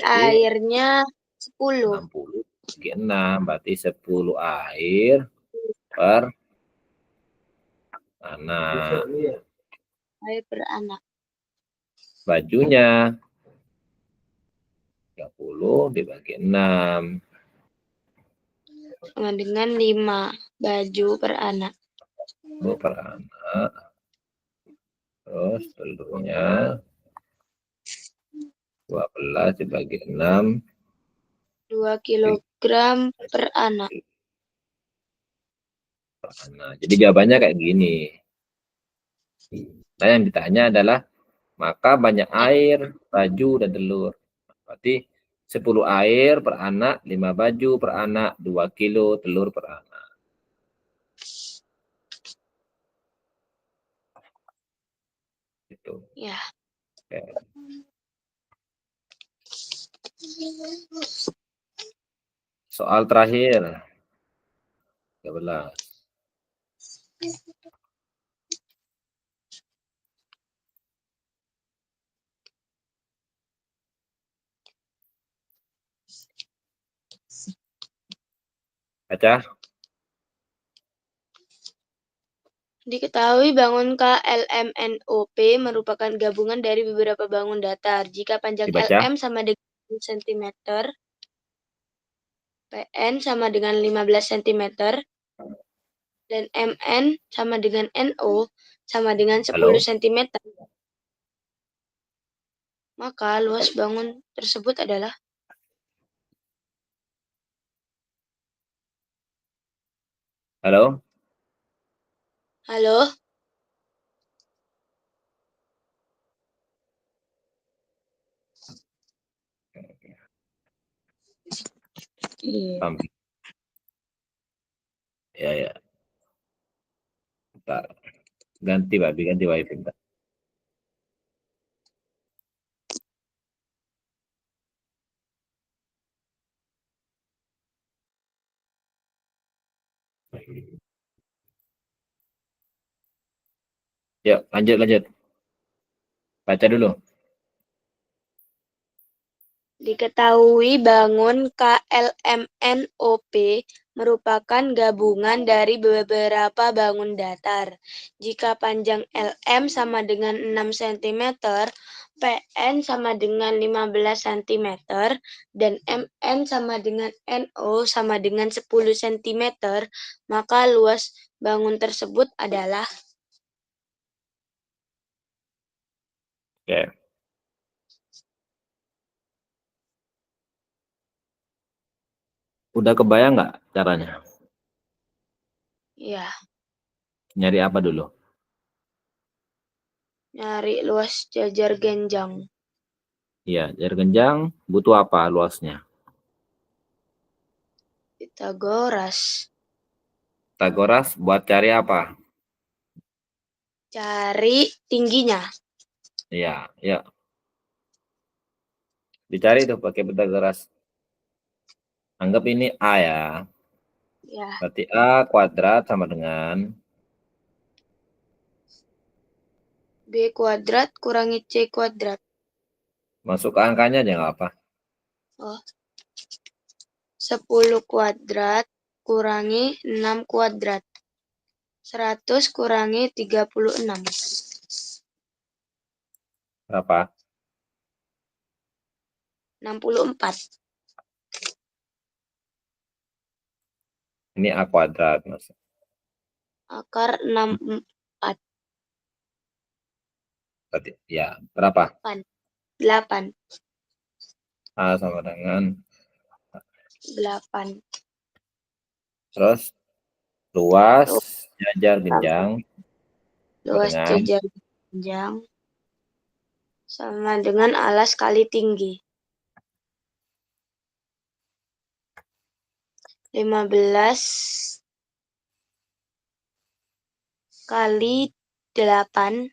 Speaker 2: Airnya 10.
Speaker 1: 60 bagi 6 berarti 10 air per anak.
Speaker 2: Air per anak.
Speaker 1: Bajunya 30 dibagi 6.
Speaker 2: Sama dengan 5 baju per anak.
Speaker 1: Per anak. Terus telurnya 12 dibagi 6.
Speaker 2: 2 kilogram per anak.
Speaker 1: per anak. Jadi jawabannya kayak gini. Nah, yang ditanya adalah maka banyak air, baju, dan telur. Berarti 10 air per anak, 5 baju per anak, 2 kilo telur per anak. Gitu.
Speaker 2: Ya.
Speaker 1: Oke. Soal terakhir. 13. Baca.
Speaker 2: Diketahui bangun KLMNOP merupakan gabungan dari beberapa bangun datar. Jika panjang
Speaker 1: Dibaca.
Speaker 2: LM sama dengan cm, PN sama dengan 15 cm, dan MN sama dengan NO sama dengan 10
Speaker 1: Halo.
Speaker 2: cm, maka luas bangun tersebut adalah
Speaker 1: Halo.
Speaker 2: halo. Iya.
Speaker 1: Sampai. Ya, ya. Bentar. Ganti, Babi. Ganti wifi. Bentar. Yuk, lanjut, lanjut. Baca dulu.
Speaker 2: Diketahui bangun KLMNOP merupakan gabungan dari beberapa bangun datar. Jika panjang LM sama dengan 6 cm, PN sama dengan 15 cm, dan MN sama dengan NO sama dengan 10 cm, maka luas bangun tersebut adalah
Speaker 1: Oke. Udah kebayang nggak caranya?
Speaker 2: ya,
Speaker 1: Nyari apa dulu?
Speaker 2: nyari luas jajar genjang.
Speaker 1: Iya, jarak genjang butuh apa luasnya?
Speaker 2: Pitagoras.
Speaker 1: Pitagoras buat cari apa?
Speaker 2: Cari tingginya.
Speaker 1: Iya, ya. Dicari tuh pakai Pitagoras. Anggap ini A ya.
Speaker 2: Ya,
Speaker 1: Berarti A kuadrat sama dengan
Speaker 2: B kuadrat kurangi C kuadrat.
Speaker 1: masuk ke angkanya aja nggak apa.
Speaker 2: Oh, 10 kuadrat kurangi 6 kuadrat. 100 kurangi 36.
Speaker 1: Berapa?
Speaker 2: 64.
Speaker 1: Ini A kuadrat, Mas.
Speaker 2: Akar 64.
Speaker 1: Berarti ya, berapa?
Speaker 2: 8.
Speaker 1: A sama dengan
Speaker 2: 8.
Speaker 1: terus luas jajar genjang sama
Speaker 2: Luas
Speaker 1: dengan
Speaker 2: jajar panjang sama dengan alas kali tinggi. 15 kali 8.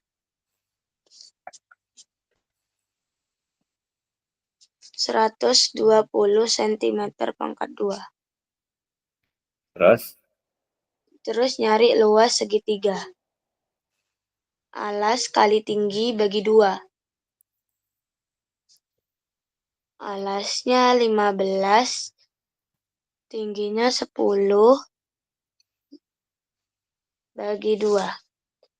Speaker 2: 120 cm pangkat 2.
Speaker 1: terus
Speaker 2: Terus nyari luas segitiga. Alas kali tinggi bagi 2. Alasnya 15, tingginya 10 bagi 2.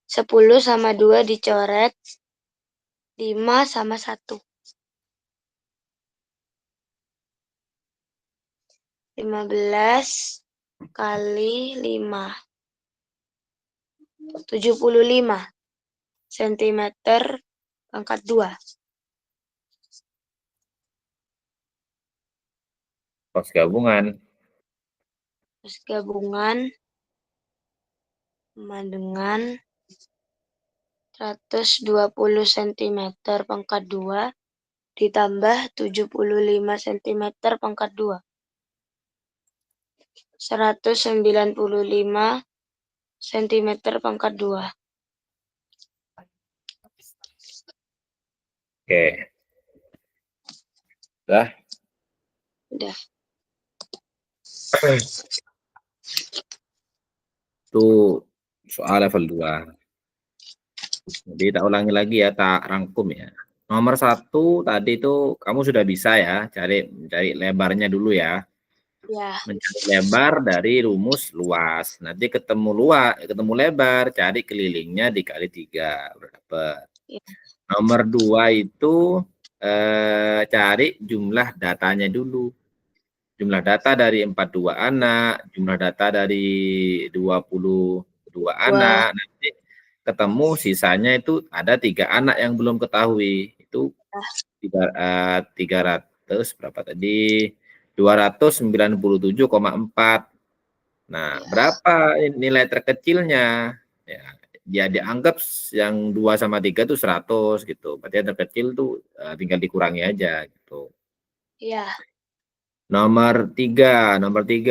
Speaker 2: 10 sama 2 dicoret, 5 sama 1. 15 kali 5. 75 cm pangkat 2.
Speaker 1: kos gabungan
Speaker 2: Terus gabungan sama dengan 120 cm pangkat 2 ditambah 75 cm pangkat 2. 195 cm pangkat 2.
Speaker 1: Oke. Udah.
Speaker 2: Udah.
Speaker 1: Itu soal level 2. Jadi tak ulangi lagi ya, tak rangkum ya. Nomor 1 tadi itu kamu sudah bisa ya, cari lebarnya dulu ya.
Speaker 2: Ya.
Speaker 1: Mencari lebar dari rumus luas. Nanti ketemu lebar, cari kelilingnya dikali 3. Berapa?
Speaker 2: Ya.
Speaker 1: Nomor 2 itu cari jumlah datanya dulu. Jumlah data dari 42 anak, jumlah data dari 22 anak, nanti ketemu sisanya itu ada 3 anak yang belum ketahui. Itu 300 berapa tadi? 297,4. Nah, berapa nilai terkecilnya? Ya, dia dianggap yang 2 sama 3 itu 100 gitu. Berarti yang terkecil tuh tinggal dikurangi aja gitu.
Speaker 2: Iya.
Speaker 1: Nomor 3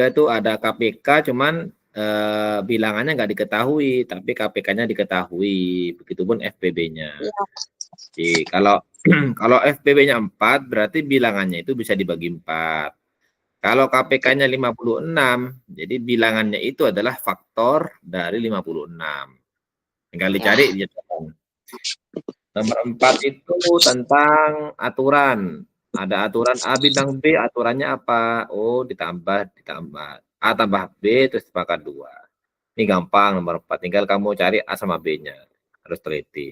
Speaker 1: itu ada KPK, cuman bilangannya nggak diketahui, tapi KPK-nya diketahui. Begitupun FPB-nya.
Speaker 2: Ya.
Speaker 1: Jadi kalau kalau FPB-nya 4, berarti bilangannya itu bisa dibagi 4. Kalau KPK-nya 56, jadi bilangannya itu adalah faktor dari 56. Tinggal dicari
Speaker 2: Ya.
Speaker 1: di jatuhan. Nomor 4 itu tentang aturan. Ada aturan A bintang B, aturannya apa? Oh, ditambah A tambah B terus dipangkat 2. Ini gampang nomor 4. Tinggal kamu cari A sama B-nya. Harus teliti.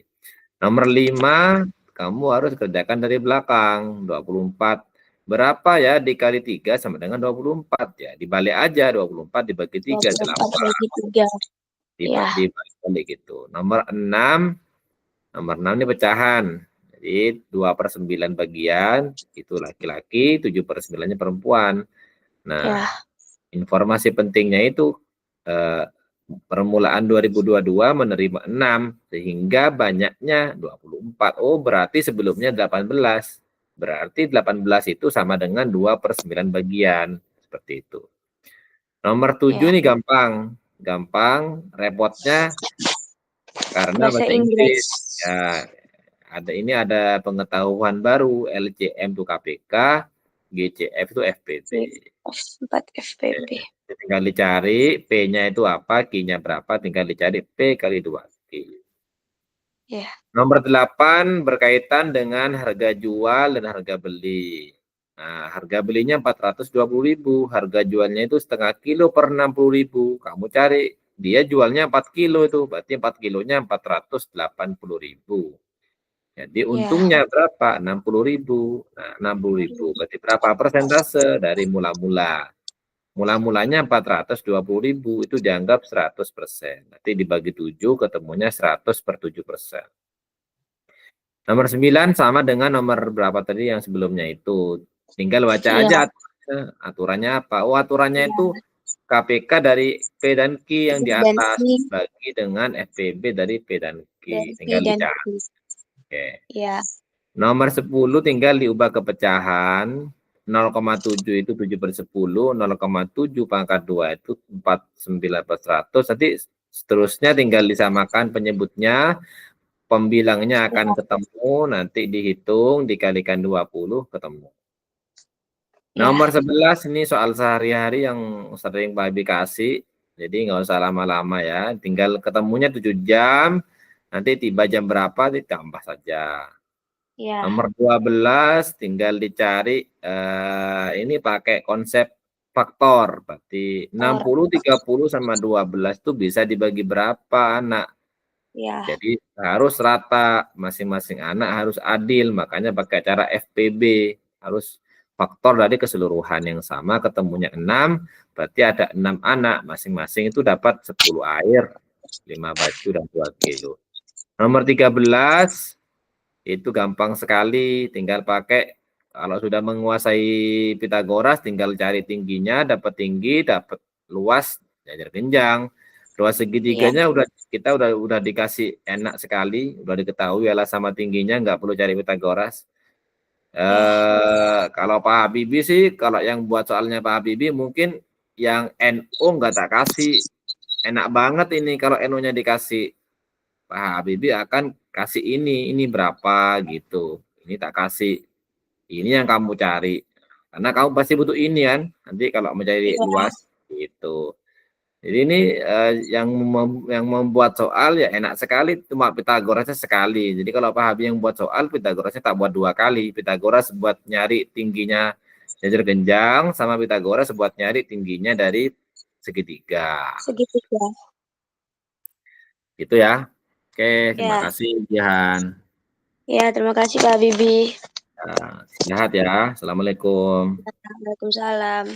Speaker 1: Nomor 5, kamu harus kerjakan dari belakang. 24. Berapa ya dikali 3 sama dengan 24 ya. Dibalik aja 24 dibagi 3,
Speaker 2: 24
Speaker 1: 8.
Speaker 2: bagi 3. Ya.
Speaker 1: Dibalik gitu. Nomor 6 ini pecahan. Jadi 2/9 bagian, itu laki-laki, 7/9-nya perempuan. Nah,
Speaker 2: Ya.
Speaker 1: informasi pentingnya itu permulaan 2022 menerima 6, sehingga banyaknya 24. Oh, berarti sebelumnya 18. Berarti 18 itu sama dengan 2/9 bagian. Seperti itu. Nomor 7
Speaker 2: Ya.
Speaker 1: ini gampang. Gampang, repotnya karena
Speaker 2: Bahasa
Speaker 1: bahasa
Speaker 2: Inggris.
Speaker 1: Inggris. Ya, ada pengetahuan baru, LCM itu KPK, GCF itu FPB.
Speaker 2: 4 FPB.
Speaker 1: Tinggal dicari P-nya itu apa, Q-nya berapa, tinggal dicari P kali 2Q.
Speaker 2: Ya.
Speaker 1: Nomor 8 berkaitan dengan harga jual dan harga beli. Nah, harga belinya 420.000, harga jualnya itu setengah kilo per 60.000. Kamu cari, dia jualnya 4 kilo itu, berarti 4 kilonya 480.000. Jadi
Speaker 2: Ya.
Speaker 1: untungnya berapa? 60.000. Nah, 60.000 berarti berapa persentase dari mula-mula? Mula-mulanya 420.000 itu dianggap 100%. Nanti dibagi 7 ketemunya 100/7%. Nomor 9 sama dengan nomor berapa tadi yang sebelumnya itu. Tinggal baca
Speaker 2: Ya.
Speaker 1: aja aturannya apa. Oh, aturannya itu KPK dari P dan Q yang di
Speaker 2: Dan
Speaker 1: atas
Speaker 2: I
Speaker 1: bagi dengan FPB dari P dan Q.
Speaker 2: dan P
Speaker 1: Tinggal
Speaker 2: dan
Speaker 1: dicari.
Speaker 2: Q.
Speaker 1: Oke.
Speaker 2: Ya.
Speaker 1: Nomor 10 tinggal diubah ke pecahan. 0,7 itu 7/10, 0,7 pangkat 2 itu 49/100. Nanti seterusnya tinggal disamakan penyebutnya, pembilangnya akan ketemu, nanti dihitung, dikalikan 20, ketemu.
Speaker 2: Ya.
Speaker 1: Nomor 11 ini soal sehari-hari yang sering Pak Abi kasih, jadi nggak usah lama-lama ya, tinggal ketemunya 7 jam, nanti tiba jam berapa ditambah saja.
Speaker 2: Ya.
Speaker 1: Nomor 12 tinggal dicari ini pakai konsep faktor. Berarti 60, 30 sama 12 itu bisa dibagi berapa anak.
Speaker 2: Ya.
Speaker 1: Jadi harus rata, masing-masing anak harus adil, makanya pakai cara FPB. Harus faktor dari keseluruhan yang sama, ketemunya 6, berarti ada 6 anak, masing-masing itu dapat 10 air, 5 baju, dan 2 kilo. Nomor 13, itu gampang sekali, tinggal pakai, kalau sudah menguasai Pitagoras, tinggal cari tingginya, dapat tinggi, dapat luas, jajar genjang. Ruas segitiganya kita udah dikasih enak sekali, udah diketahui alas sama tingginya, nggak perlu cari Pitagoras. Kalau Pak Habibie sih, kalau yang buat soalnya Pak Habibie mungkin yang NO nggak tak kasih. Enak banget ini kalau NO-nya dikasih. Pak Habibie akan kasih ini berapa gitu. Ini tak kasih. Ini yang kamu cari. Karena kamu pasti butuh ini kan. Nanti kalau mencari
Speaker 2: Iya.
Speaker 1: luas gitu. Jadi ini yang membuat soal ya enak sekali, cuma Pitagorasnya sekali. Jadi kalau Pak Habibie yang buat soal, Pitagorasnya tak buat 2 kali. Pitagoras buat nyari tingginya jajur genjang, sama Pitagoras buat nyari tingginya dari segitiga.
Speaker 2: Segitiga.
Speaker 1: Gitu ya. Oke, terima
Speaker 2: Ya.
Speaker 1: kasih Jihan.
Speaker 2: Ya, terima kasih Pak Habibie.
Speaker 1: Sehat ya. Assalamualaikum.
Speaker 2: Waalaikumsalam.